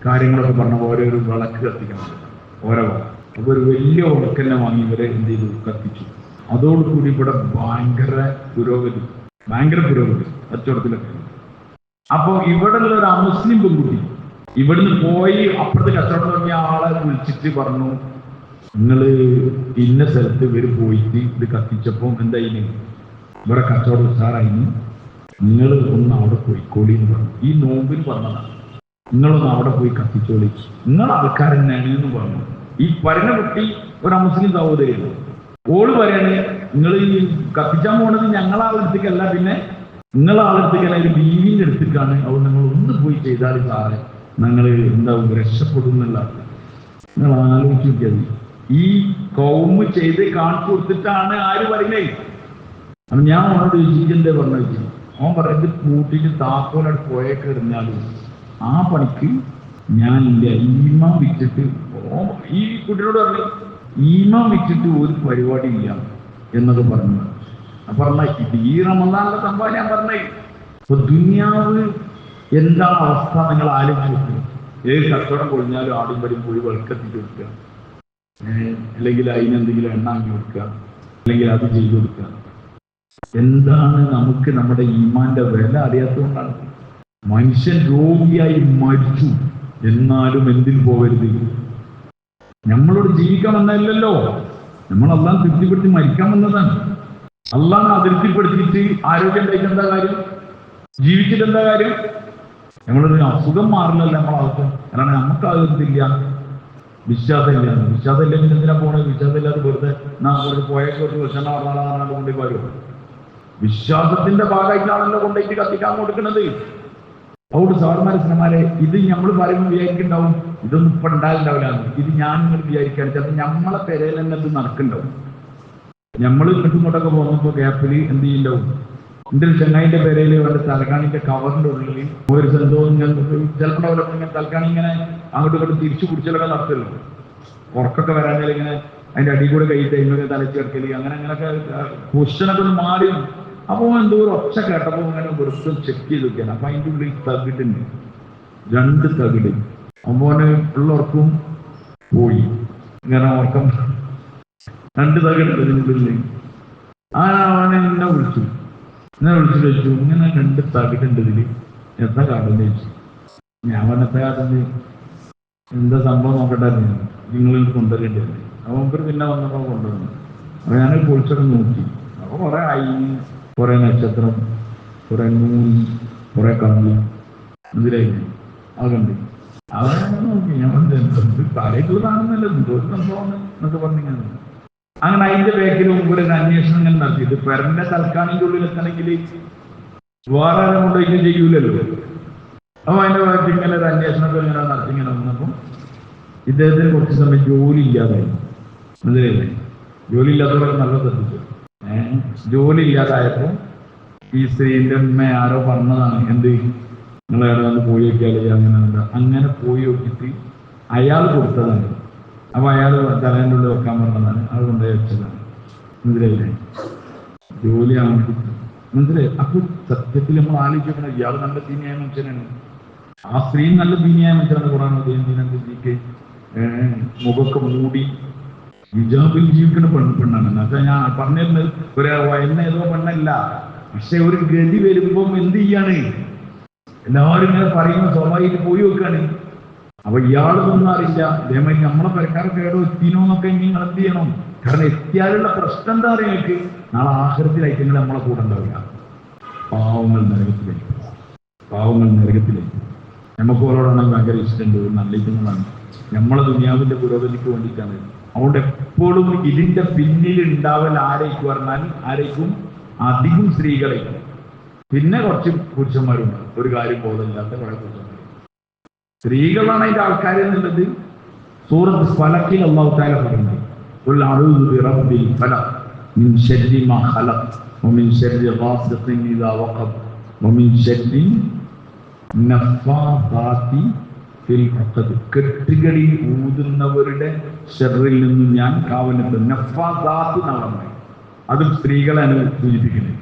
[SPEAKER 1] കാര്യങ്ങളൊക്കെ പറഞ്ഞ ഓരോരു വിളക്ക് കത്തിക്കണം, ഓരോ. അപ്പൊ ഒരു വലിയ ഉടക്കന്നെ വാങ്ങി ഇവരെ എന്ത് ചെയ്തു, കത്തിച്ചു. അതോടുകൂടി ഇവിടെ ഭയങ്കര പുരോഗതി കച്ചവടത്തിലൊക്കെ. അപ്പൊ ഇവിടെ ഉള്ള ഒരു അമുസ്ലിം പെൺകുട്ടി ഇവിടുന്ന് പോയി അപ്പുറത്ത് കച്ചവടം തുടങ്ങിയ ആളെ വിളിച്ചിട്ട് പറഞ്ഞു, നിങ്ങള് ഇന്ന സ്ഥലത്ത് ഇവര് പോയിട്ട് ഇത് കത്തിച്ചപ്പോ എന്തായിന്, ഇവിടെ കച്ചവടം ഉഷാറായിന്, നിങ്ങൾ ഒന്ന് അവിടെ പോയിക്കോളി എന്ന് പറഞ്ഞു. ഈ നോമ്പിന് പറഞ്ഞതാണ്, നിങ്ങളൊന്ന് അവിടെ പോയി കത്തിച്ചോളി, നിങ്ങൾ ആൾക്കാരെന്നാണ് എന്ന് പറഞ്ഞു. ഈ പറഞ്ഞ കുട്ടി ഒരു അമുസ്ലിം സഹോദരിയാണ്. ഓള് പറയണേ, നിങ്ങൾ ഈ കത്തിച്ചാൻ പോണത് ഞങ്ങളാളെടുത്തേക്കല്ല, പിന്നെ നിങ്ങളാളെടുത്തേക്കല്ല, ഒരു ബീവിന്റെ അടുത്തേക്കാണ്. അതുകൊണ്ട് നിങ്ങൾ ഒന്ന് പോയി ചെയ്താൽ സാറേ ഞങ്ങൾ എന്താവും രക്ഷപ്പെടുന്നുള്ള. നിങ്ങൾ ആലോചിച്ച് നോക്കിയത്, ഈ കൗമ് ചെയ്ത് കാണിച്ചു കൊടുത്തിട്ടാണ് ആര് പറയുന്നേ. അപ്പൊ ഞാൻ അവനോട് ചോദിച്ചെന്തേ പറഞ്ഞു വെച്ചു. അവൻ പറയുന്നത് കൂട്ടിട്ട് താക്കോലട് പോയേക്ക് എറിഞ്ഞാലും ആ പണിക്ക് ഞാനില്ല, ഈമാൻ വിറ്റിട്ട്. ഈ കുട്ടിയോട് പറഞ്ഞു, ഈമാൻ വിറ്റിട്ട് ഒരു പരിപാടി ഇല്ല എന്നൊക്കെ പറഞ്ഞു. പറഞ്ഞ ഇത് ഈ റമദാനിലെ സംഭവം ഞാൻ പറഞ്ഞേ. അപ്പൊ ദുനിയാവ് എന്താണ് അവസ്ഥ നിങ്ങൾ ആലോചിച്ചു. ഏത് കച്ചവടം പൊളിഞ്ഞാലും ആടും വരും പോയി വെളുക്കെത്തിച്ച് കൊടുക്കുക, അല്ലെങ്കിൽ അതിനെന്തെങ്കിലും എണ്ണ ആക്കി കൊടുക്കുക, അല്ലെങ്കിൽ അത് ചെയ്തു കൊടുക്കുക. എന്താണ് നമുക്ക് നമ്മുടെ ഈമാന്റെ വില അറിയാത്തതുകൊണ്ടാണ്. മനുഷ്യൻ രോഗിയായി മരിച്ചു, എന്നാലും എന്തിൽ പോകരുത്? നമ്മളോട് ജീവിക്കാൻ വന്നതല്ലല്ലോ, നമ്മൾ അള്ളാഹ് തൃപ്തിപ്പെടുത്തി മരിക്കാൻ വന്നതാണ്. അള്ളാഹ് അതിർത്തിപ്പെടുത്തിയിട്ട് ആരോഗ്യം ഉണ്ടായിട്ട് എന്താ കാര്യം? ജീവിച്ചിട്ട് എന്താ കാര്യം? നമ്മളൊരു അസുഖം മാറില്ലല്ലോ നമ്മളാവശ്യം. കാരണം നമുക്ക് അതിർത്തില്ല, വിശ്വാസമില്ല. വിശ്വാസം ഇല്ലെങ്കിൽ എന്തിനാ പോണത്? വിശ്വാസം ഇല്ലാതെ വെറുതെ പോയേക്ക് കുറച്ച് വിഷമ പറഞ്ഞാൽ കൊണ്ടേ വരും. വിശ്വാസത്തിന്റെ ഭാഗമായിട്ടാണല്ലോ കൊണ്ടുപോയിട്ട് കത്തിക്കാൻ കൊടുക്കുന്നത്. അതുകൊണ്ട് സഹോദരന്മാരെ ഇത് നമ്മൾ പറയുമ്പോൾ വിചാരിക്കുന്നുണ്ടാവും ഇതൊന്നും ഇപ്പൊ ഉണ്ടാവില്ല. ഇത് ഞാൻ നിങ്ങൾ വിചാരിക്കാൻ ചിലപ്പോൾ നമ്മളെ പെരയിൽ തന്നെ ഇത് നടക്കുന്നുണ്ടാവും. നമ്മൾ ഇങ്ങോട്ടൊക്കെ പോകുന്നപ്പോ ഗ്യാപ്പിൽ എന്ത് ചെയ്യുന്നുണ്ടാവും? എന്റെ ഒരു ചെങ്ങായിന്റെ പേരയിൽ അവന്റെ തലക്കാണിന്റെ കവറിന്റെ ഉള്ളിൽ ഒരു സംഭവം ചിലപ്പോൾ ഇങ്ങനെ തലക്കാണി ഇങ്ങനെ അങ്ങോട്ടും ഇങ്ങോട്ടും തിരിച്ചു കുടിച്ചലൊക്കെ നടത്തല്ലോ. ഉറക്കൊക്കെ വരാഞ്ഞാൽ ഇങ്ങനെ അതിന്റെ അടി കൂടെ കൈയിട്ട് ഇങ്ങനെ തലച്ച് കിടക്കല്, അങ്ങനെയൊക്കെ ക്വസ്റ്റനൊക്കെ ഒന്ന് മാറി. അപ്പോൾ എന്തോ ഒരു ഒച്ച കേട്ടപ്പോൾ ഇങ്ങനെ വെറുതെ ചെക്ക് ചെയ്ത് നോക്കിയാണ്. അപ്പൊ അതിന്റെ ഉള്ളിൽ തകിടുണ്ട്, 2 തകിട്. അപ്പോന് ഉള്ള ഉറക്കും പോയി, ഇങ്ങനെ ഉറക്കം 2 തകിടുണ്ട് ഇതിനുള്ളിൽ. അവനെ എന്നെ വിളിച്ചിട്ട് വെച്ചു, ഇങ്ങനെ 2 തകിടുണ്ട് ഇതില്, എന്താ കാട്ടുന്ന ചോദിച്ചു. ഞാൻ പറഞ്ഞ കാട്ടുന്നത് എന്താ സംഭവം നോക്കട്ടെ, നിങ്ങൾ കൊണ്ടുവരേണ്ടി വന്നു. അപ്പോൾ പിന്നെ വന്നപ്പോൾ കൊണ്ടുവന്നു. അപ്പൊ ഞാൻ പൊളിച്ചൊക്കെ നോക്കി. അപ്പൊ കുറെ ആയി, കുറെ നക്ഷത്രം, കുറെ നൂല്, കുറെ കമ്പി, ഇതിലായി അതുണ്ട്. അവരെ നോക്കി ഞാൻ തലയിട്ടുള്ളതാണെന്നല്ലോ, എന്തോ ഒരു സംഭവം എന്നൊക്കെ പറഞ്ഞിങ്ങനെ. അങ്ങനെ അതിന്റെ ബാക്കിൽ മുമ്പ് ഒരു അന്വേഷണം ഇങ്ങനെ നടത്തി. ഇത് പെരന്റെ തൽക്കാണിന്റെ ഉള്ളിൽ എത്തണമെങ്കിൽ വേറെ ആരും കൊണ്ടൊക്കെ ചെയ്യൂലല്ലോ. അപ്പൊ അതിന്റെ ബാക്കി ഇങ്ങനെ ഒരു അന്വേഷണമൊക്കെ ഇങ്ങനെ നടത്തി. ഇങ്ങനെ വന്നപ്പോൾ ഇദ്ദേഹത്തിന് കുറച്ച് സമയം ജോലി ഇല്ലാതായി. മനസ്സിലായില്ലേ? ജോലി ഇല്ലാത്തവരൊക്കെ നല്ല ശ്രദ്ധിച്ചു. ജോലി ഇല്ലാതായപ്പോ ഈ സ്ത്രീന്റെ ഉമ്മ ആരോ പറഞ്ഞതാണ്, എന്ത് നിങ്ങൾ എവിടെ വന്ന് പോയി നോക്കിയാലേ അങ്ങനെ പോയി നോക്കിയിട്ട് അയാൾ കൊടുത്തതാണ്. അപ്പൊ അയാൾ തലേൻ്റെ ഉള്ളിൽ വെക്കാൻ പറഞ്ഞതാണ്, അത് കൊണ്ടുപോയി വെച്ചതാണ്. മനസ്സിലായില്ലേ? ജോലി ആണെങ്കിൽ മനസ്സിലായി. അപ്പൊ സത്യത്തിൽ നമ്മൾ ആലോചിക്കണം, ഇയാൾ നല്ല ദീനിയായ മനുഷ്യനാണ്, ആ സ്ത്രീ നല്ല ദീനിയായ മനുഷ്യനാണ്. കൂടാണ് സ്ത്രീക്ക് മുഖമൊക്കെ മൂടി ഹിജാബിൽ ജീവിക്കുന്ന പെണ്ണാണ്. എന്നുവെച്ചാൽ ഞാൻ പറഞ്ഞിരുന്നത് ഒരു വയന്ന ഏതോ പെണ്ണല്ല. പക്ഷെ ഒരു ഗതി വരുമ്പം എന്ത് ചെയ്യാണ്, എല്ലാവരും ഇങ്ങനെ പറയുമ്പോൾ സ്വാഭാവികമായിട്ട് പോയി വെക്കാണ്. അപ്പൊ ഇയാളൊന്നും അറിയില്ല. അതേമാതിരി നമ്മളെ പെരക്കാരൊക്കെ ഏടോ എത്തിനോ എന്നൊക്കെ നിങ്ങൾ എന്ത് ചെയ്യണം? കാരണം എത്തിയാലുള്ള പ്രശ്നം എന്താ പറയുക, നിങ്ങൾക്ക് നാളെ ആഖിറത്തിലായിട്ട് നിങ്ങൾ നമ്മളെ കൂടെ ഉണ്ടാവില്ല. പാവങ്ങൾ നരകത്തിലേക്ക്. നമുക്ക് ഓരോടാണെങ്കിൽ ഭയങ്കര ഇഷ്ടമുണ്ട്, നല്ല ഇതുങ്ങളാണ്, നമ്മളെ ദുനിയാവിന്റെ പുരോഗതിക്ക് വേണ്ടിയിട്ടാണ്. അതുകൊണ്ട് എപ്പോഴും ഇതിന്റെ പിന്നിൽ ഉണ്ടാവൽ ആരേക്കും പറഞ്ഞാൽ ആരേക്കും? അധികം സ്ത്രീകളേക്കും. പിന്നെ കുറച്ച് പുരുഷന്മാരുണ്ട്, ഒരു കാര്യം ബോധമില്ലാത്ത കുറെ പുരുഷന്മാർ. സ്ത്രീകളാണ് അതിന്റെ ആൾക്കാർ എന്നുള്ളത് സൂറത്ത് ഫലക്കിൽ അല്ലാഹു തആല പറയുന്നത്. ഖുൽ അഊദു ബിറബ്ബിൽ ഫലഖ് മിൻ ശർരി മാ ഖലഖ് വമിൻ ശർരി ഗാസിഖിൻ ഇദാ വഖബ് വമിൻ ശർരി നഫ്ഫാഥാത്തി ഫിൽ ഉഖദ്. കെട്ടുകളിൽ ഊതുന്നവരുടെ ശർറിൽ നിന്ന് ഞാൻ കാവലുണ്ട്. നഫ്ഫാഥാത്ത് എന്നാണ്, അതും സ്ത്രീകളാണ് സൂചിപ്പിക്കുന്നത്.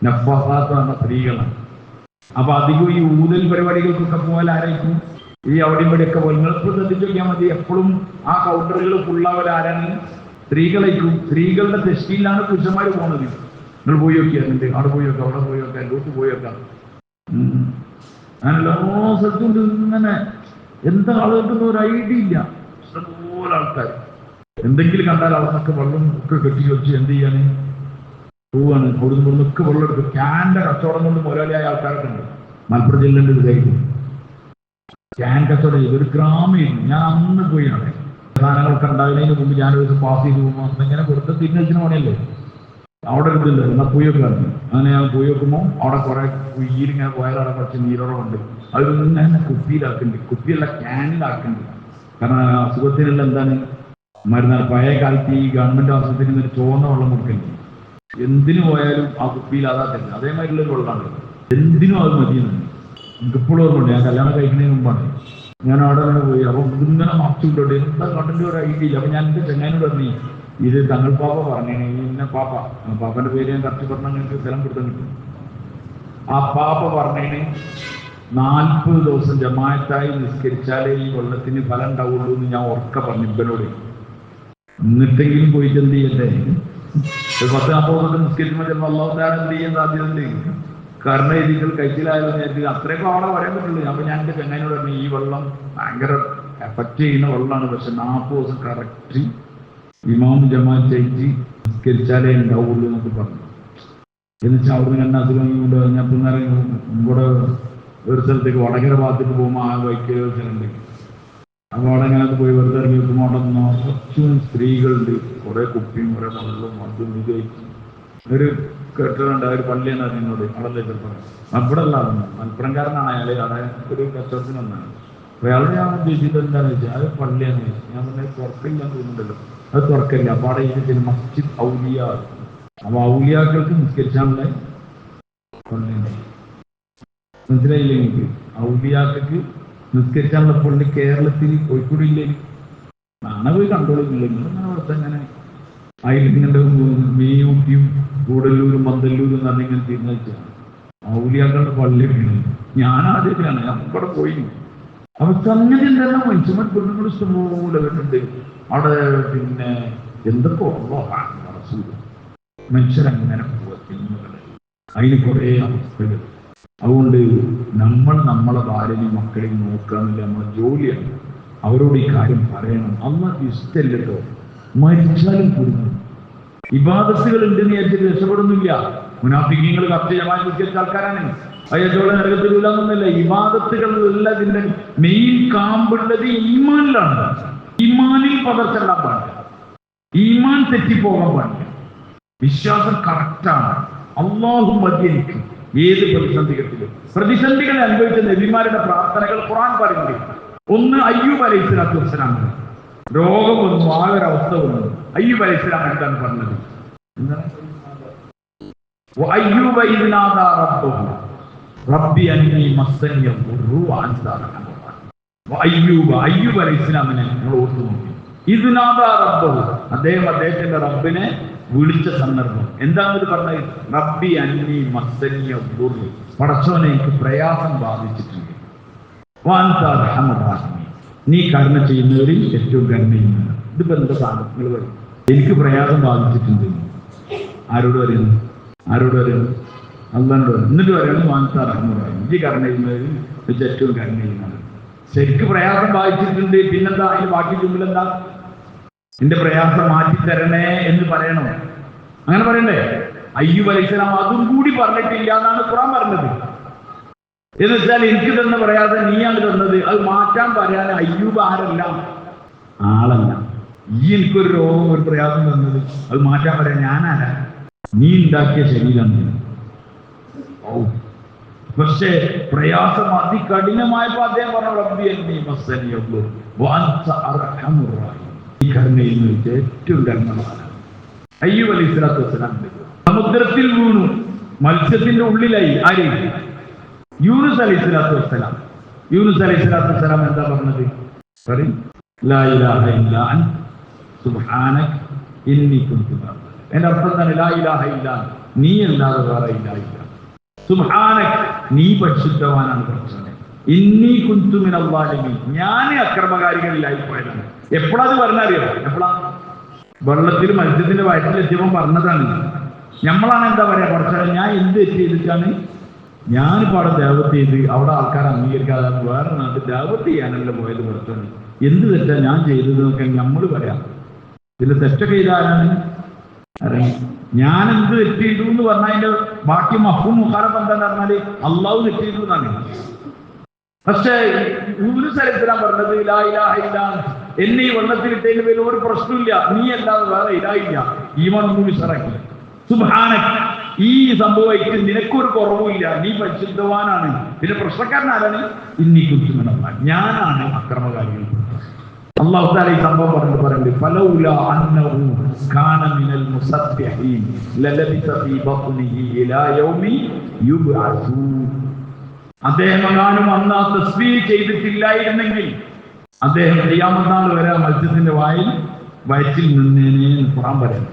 [SPEAKER 1] നഫ്ഫാഥാത്ത് എന്ന സ്ത്രീകളാണ്. അപ്പൊ അധികം ഈ ഊതൽ പരിപാടികൾക്കൊക്കെ പോയാൽ ആരായിരിക്കും? ഈ അവിടെയും ഇവിടെയൊക്കെ പോലെ നിങ്ങൾക്ക് ശ്രദ്ധിച്ചു നോക്കിയാൽ മതി. എപ്പോഴും ആ കൗണ്ടറുകൾ ഫുള്ളാവൽ ആരാണ്? സ്ത്രീകളായിരിക്കും. സ്ത്രീകളുടെ തെഷ്ടിയിലാണ് പുരുഷന്മാർ പോകുന്നത്. നിങ്ങൾ പോയി നോക്കിയാൽ അവിടെ പോയി നോക്കാം, അവിടെ പോയി നോക്കാം, എല്ലോട്ട് പോയി നോക്കാം. എല്ലാ സ്ഥലത്തും ഇങ്ങനെ എന്താ ആളുകൾക്കൊന്നും ഒരു ഐഡിയ ഇല്ല. ഇഷ്ടംപോലെ ആൾക്കാർ എന്തെങ്കിലും കണ്ടാൽ അവിടുന്നൊക്കെ വെള്ളം ഒക്കെ കെട്ടി വെച്ച് എന്ത് ചെയ്യാൻ പോവാണ്. അവിടുന്ന് ഇവിടുന്നൊക്കെ വെള്ളം എടുക്കും. ക്യാൻ്റെ കച്ചവടം കൊണ്ട് മുതലാളിയായ ആൾക്കാരൊക്കെ ഉണ്ട്. മലപ്പുറം ജില്ലേൻ്റെ ഇതായിരുന്നു ക്യാൻ കച്ചവടം ചെയ്ത് ഒരു ഗ്രാമമായിരുന്നു. ഞാൻ അന്ന് പോയി അവിടെ സാധനങ്ങളൊക്കെ ഉണ്ടാകുന്നതിന് മുമ്പ് ഞാനൊരു ദിവസം പാസ് ചെയ്ത് പോകുമ്പോൾ ഇങ്ങനെ കൊടുത്ത തിരിഞ്ഞിന് പണിയല്ലേ, അവിടെ ഒരു ഇതില്ല. എന്നാൽ പൂയൊക്കെ ഇറങ്ങി. അങ്ങനെ ഞാൻ പോയി നോക്കുമ്പോൾ അവിടെ കുറെ കുയ്യിലിങ്ങനെ പോയാലവിടെ കുറച്ച് നീരോളമുണ്ട്. അതൊന്നും ഇങ്ങനെ കുപ്പിയിലാക്കുന്നുണ്ട്. കുപ്പിയല്ല, ക്യാനിലാക്കുന്നുണ്ട്. കാരണം അസുഖത്തിനുള്ള എന്താണ് മരുന്നാണ്. പഴയ കാലത്ത് ഈ ഗവൺമെന്റ് ആശുപത്രിയിൽ നിന്ന് ചുവന്ന വെള്ളം കൊടുക്കുന്നുണ്ട്. എന്തിനു പോയാലും ആ കുപ്പിയിൽ അതാ തന്നെ. അതേമാതിരിയുള്ളൊരു വെള്ളമാണ്. എന്തിനും അത് മതിയെന്ന് എനിക്കിപ്പോഴും ഓർമ്മയുണ്ട്. ഞാൻ കല്യാണം കഴിക്കുന്നതിന് മുമ്പാണ് ഞാൻ അവിടെ അങ്ങനെ പോയി. അപ്പൊ ഇതിങ്ങനെ മറച്ചുവിട്ടോണ്ട് എന്താ കണ്ടിട്ട് ഒരു ഐഡിയ ഇല്ല. അപ്പൊ ഞാൻ എന്റെ ചെങ്ങാനോട് പറഞ്ഞു, ഇത് തങ്ങൾ പാപ്പ പറഞ്ഞു, ഇന്ന പാപ്പ, പാപ്പന്റെ പേര് ഞാൻ കറക്റ്റ് പറഞ്ഞാൽ നിങ്ങൾക്ക് സ്ഥലം കൊടുത്താൽ കിട്ടും. ആ പാപ്പ പറഞ്ഞതിന് 40 ദിവസം ജമാഅത്തായി നിസ്കരിച്ചാലേ ഈ വെള്ളത്തിന് ഫലം ഉണ്ടാവുള്ളൂ എന്ന് ഞാൻ ഉറക്കെ പറഞ്ഞു ഇവനോട്. എന്നിട്ടെങ്കിലും പോയിട്ട് എന്ത് ചെയ്യണ്ടേ? 10-40 ദിവസം നിസ്കരിക്കുമ്പോൾ ചിലപ്പോൾ അള്ളാഹുദാൻ എന്ത് ചെയ്യാൻ സാധ്യതയുണ്ട്? കാരണം രീതികൾ കഴിച്ചിലായാലും നേരത്തെ അത്രയൊക്കെ അവിടെ പറയാൻ പറ്റുള്ളൂ. അപ്പൊ ഞാൻ എൻ്റെ ചെങ്ങാനോട് പറഞ്ഞു ഈ വെള്ളം ഭയങ്കര എഫക്റ്റ് ചെയ്യുന്ന വെള്ളമാണ്, പക്ഷെ 40 ദിവസം കറക്റ്റ് ഇമാം ജമാഅത്ത് ചെയ്ത് നിസ്കരിച്ചാലേ ഉണ്ടാവുള്ളൂ എന്നൊക്കെ പറഞ്ഞു. എന്നുവെച്ചാൽ അവിടുന്ന് കണ്ട അസുഖം കൊണ്ട് കഴിഞ്ഞപ്പോൾ ഇവിടെ ഒരു സ്ഥലത്തേക്ക് വടകര ഭാഗത്തേക്ക് പോകുമ്പോൾ ആ ബൈക്കിൽ ഒരു സ്ഥലമുണ്ട്. അപ്പോൾ അവിടെ അങ്ങനെ പോയി വെറുതെ ഇറങ്ങി വെക്കുമ്പോൾ അവിടെ കുറച്ചും സ്ത്രീകളുണ്ട്, കുറെ കുപ്പിയും കുറെ വെള്ളവും അതും ഇത് കഴിച്ചു. ഒരു കെട്ടിടമുണ്ട്, ഒരു പള്ളിയാണ് അതിനോട് അവിടെ ചെറുപ്പം അവിടെ ഉള്ള ആളാണ്, മലപ്പുറംകാരനാണ് അയാൾ. അവിടെ ഒരു കച്ചവടത്തിന് വന്നാണ്. അപ്പോൾ അയാളോട് ഞാൻ ചോദിച്ചത് എന്താണെന്ന് വെച്ചാൽ അത് പള്ളിയാന്ന് ചോദിച്ചു. ഞാൻ പറഞ്ഞാൽ തുറക്കില്ലാന്ന് തോന്നുന്നുണ്ടല്ലോ. അത് തുറക്കില്ല. അപ്പോൾ അവിടെ ഇതിൽ മസ്ജിദ് ഔലിയ, അപ്പൊ ഔലിയാക്കൾക്ക് നിസ്കരിച്ചാലുള്ള പള്ളിയുണ്ട്. മനസ്സിലായില്ലേ എനിക്ക്? ഔലിയാക്കൾക്ക് നിസ്കരിച്ചാലുള്ള പള്ളി കേരളത്തിൽ കോഴിക്കോട് ഇല്ലേ? നാളെ പോയി കണ്ടോളില്ല. ഇങ്ങനെ അവിടുത്തെ അങ്ങനെ അയലിങ്ങനെ മീയൂട്ടിയും കൂടല്ലൂരും പന്തല്ലൂരും എന്ന് പറഞ്ഞിങ്ങനെ തീരുമാനിച്ചാണ് ഔലിയാക്കളുടെ പള്ളി. ഞാൻ ആദ്യമായിട്ടാണ് അവിടെ പോയി. അപ്പൊ സംഗതി എന്തെല്ലാം മനുഷ്യന്മാർ പെണ്ണുങ്ങൾ ഇഷ്ടംപോലെ വരുന്നുണ്ട് അവിടെ. പിന്നെ എന്തൊക്കെ മനുഷ്യരങ്ങനെ പോവുക, അതിന് കുറേ അവസ്ഥകൾ. അതുകൊണ്ട് നമ്മൾ നമ്മളെ ഭാര്യയും മക്കളെയും നോക്കുക എന്നില്ല നമ്മളെ ജോലിയാണ്. അവരോട് ഈ കാര്യം പറയണം. അള്ളാഹ് ഇഷ്ടമല്ലോ, മരിച്ചാലും കുടുങ്ങും. ഇബാദത്തുകൾ ഉണ്ടെന്ന് വിചാരിച്ചിട്ട് രക്ഷപ്പെടുന്നില്ല. മുനാഫിഖീങ്ങൾ കത്ത് ജമാഅത്ത് ആൾക്കാരാണ്. അയ്യോളെ നരകത്തിലൂലെന്നൊന്നുമില്ല. ഇബാദത്തുകളിലുള്ള ഇതിന്റെ മെയിൻ കാമ്പുള്ളത് ഈമാനിലാണ്. ഈമാനിൽ പകർച്ച ഉണ്ടാൻ പാടില്ല, ഈമാൻ തെറ്റിപ്പോകാൻ പാടില്ല. വിശ്വാസം കറക്റ്റാണ്. അള്ളാഹു മതിയായിരിക്കും ഏത് പ്രതിസന്ധികളെ അനുഭവിച്ച നബിമാരുടെ പ്രാർത്ഥനകൾ ഖുർആൻ പറയുന്നുണ്ട്. ഒന്ന് അയ്യൂബ് അലൈഹിസ്സലാത്തു വസ്സലാം, രോഗം വന്നു, ആയൊരവസ്ഥ വന്നു. അയ്യൂബ് അലൈഹിസ്സലാം എന്താണ് പറഞ്ഞത്? അയ്യൂബ ഇദ് നാദാ റബ്ബഹു റബ്ബി അന്നി മസ്സനിയ ദുർറു വഅൻത അർഹമുർ റഹീം. അയ്യൂബ് അലൈഹിസ്സലാമിനെ നമ്മൾ ഓർത്തു നോക്കി. ഇദ് നാദാ റബ്ബഹു, അദ്ദേഹത്തിന്റെ റബ്ബിനെ വിളിച്ച സന്ദർഭം എന്താണെന്ന് പറഞ്ഞത്? റബ്ബി അന്നി മസ്സനിയ ദുർറു, പടച്ചോനെ എനിക്ക് പ്രയാസം ബാധിച്ചിട്ടുണ്ട്. വഅൻത അർഹമുർ റഹീം, നീ കരുണ ചെയ്യുന്നവരിൽ ഏറ്റവും കരുണ ചെയ്യുന്നവൻ. ഇതിപ്പോ എന്താ സാധനങ്ങൾ പറയും? എനിക്ക് പ്രയാസം ബാധിച്ചിട്ടുണ്ട്. ആരോട് പറയുന്നു? അള്ളാഹുവിനോട് പറയുന്നു. എന്നിട്ട് പറയുന്നത് വഅൻത അർഹമുർ റഹീം, ഈ കരുണ ചെയ്യുന്നവരിൽ വെച്ച് ഏറ്റവും കരുണ ചെയ്യുന്നവൻ. ശരിക്ക് പ്രയാസം ബാധിച്ചിട്ടുണ്ട്. പിന്നെന്താ അതിന് ബാക്കി ചുമ്പിലെന്താ? എന്റെ പ്രയാസം മാറ്റിത്തരണേ എന്ന് പറയണം. അങ്ങനെ പറയണ്ടേ? അയ്യൂബ് അലൈഹിസ്സലാം അതും കൂടി പറഞ്ഞിട്ടില്ല എന്നാണ് ഖുർആൻ പറഞ്ഞത്. എന്ന് വെച്ചാൽ എനിക്ക് തന്നെ പറയാതെ നീയാണ് തന്നത്, അത് മാറ്റാൻ പറയാൻ അയ്യൂബ് ആരല്ല, ആളല്ല. ഈ എനിക്കൊരു രോഗം ഒരു പ്രയാസം തന്നത്, അത് മാറ്റാൻ പറയാൻ ഞാനാരാ? നീ ഉണ്ടാക്കിയ ശരീരം. പക്ഷേ പ്രയാസം അതികഠിനമായപ്പോ അദ്ദേഹം പറഞ്ഞു റബ്ബി അന്നി മസ്സനിയ ദുർറു വഅൻത അർഹമുർ റഹീം, ഈ കരുണയിൽ വെച്ച് ഏറ്റവും കരുണമാണ്. അയ്യൂബ് അലൈഹിസ്സലാത്തു വസ്സലാം സമുദ്രത്തിൽ വീണു, മത്സ്യത്തിന്റെ ഉള്ളിലായി. ആര്? യൂനുസ് അലൈഹിസ്സലാത്തു വസ്സലാം. യൂനുസ് അലൈഹിസ്സലാത്തു വസ്സലാം എന്താ പറഞ്ഞത്? പറയും, ലാ ഇലാഹ ഇല്ലാ അൻത സുബ്ഹാനക ഇന്നി കുൻതു മിനൽ ളാലിമീൻ. എന്റെ അർത്ഥം തന്നെ ലാ ഇലാഹ ഇല്ലാ അൻത, നീ അല്ലാതെ വേറെ ഇല്ല. സുബ്ഹാനക, നീ പരിശുദ്ധവാനാണ് പടച്ചവനെ. ഇന്നി കുൻതു മിനൽ ളാലിമീൻ, ഞാൻ അക്രമകാരികളിലായി പോയതാണ്. എപ്പോഴത് പറഞ്ഞറിയോ? എപ്പോഴാ? വെള്ളത്തിൽ മത്സ്യത്തിന്റെ വയറ്റിലെത്തിയപ്പോൾ പറഞ്ഞതാണ്. നമ്മളാണ് എന്താ പറയാ, പടച്ചവനെ ഞാൻ എന്ത് തെറ്റ് ചെയ്തിട്ടാണ്? ഞാനിപ്പോൾ അവിടെ ദേവത്ത് ചെയ്ത് അവിടെ ആൾക്കാർ അംഗീകരിക്കാതെ വേറെ നാട്ടിൽ ദേവത്ത് ചെയ്യാനല്ല പോയത്. പടച്ചവനെ എന്ത് തെറ്റാ ഞാൻ ചെയ്തത് എന്നൊക്കെ നമ്മൾ പറയാം. ഇതിൽ തെറ്റൊക്കെ ചെയ്താലാണ് ഞാൻ എന്ത് തെറ്റ് ചെയ്തു എന്ന് പറഞ്ഞാൽ അതിന്റെ ബാക്കി മഫ്ഹൂം മുഖാലഫ എന്താന്ന് പറഞ്ഞാല് അള്ളാഹു തെറ്റ് ചെയ്തു എന്നാണ്. പക്ഷേ യൂനുസ് അലൈഹിസ്സലാം പറഞ്ഞത് ലാ ഇലാഹ ഇല്ലാ അൻത, എന്നെ ഈ വെള്ളത്തിലിട്ടതിന്റെ പേരിൽ ഒരു പ്രശ്നമില്ല, നീ അല്ലാതെ വേറെ ഇലാഹില്ല. ഈമാൻ ഒന്നും വിശ്വസിക്കി. സുബ്ഹാനക, ഈ സംഭവത്തിൽ നിനക്കൊരു കുറവുമില്ല, നീ പരിശുദ്ധവാനാണ്. പിന്നെ പ്രശ്നക്കാരൻ ആരാണ്? ഇന്നി കുൻതു മിനൽ ളാലിമീൻ, ഞാനാണ് അക്രമകാരികൾ. അല്ലാഹു തആല ഈ സംഭവം പറയുന്നുണ്ട്, ഫലൗലാ അന്നഹു കാന മിനൽ മുസബ്ബിഹീൻ ലലബിസ ഫീ ബത്നിഹി ഇലാ യൗമി യുബ്അസൂൻ. അദ്ദേഹം എങ്ങാനും അന്ന് ആ തസ്ബീഹ് ചെയ്തിട്ടില്ലായിരുന്നെങ്കിൽ അദ്ദേഹം ഖിയാമത്ത് നാൾ വരെ മത്സ്യത്തിന്റെ വയറ്റിൽ നിന്നേനെ ഖുർആൻ പറയുന്നു.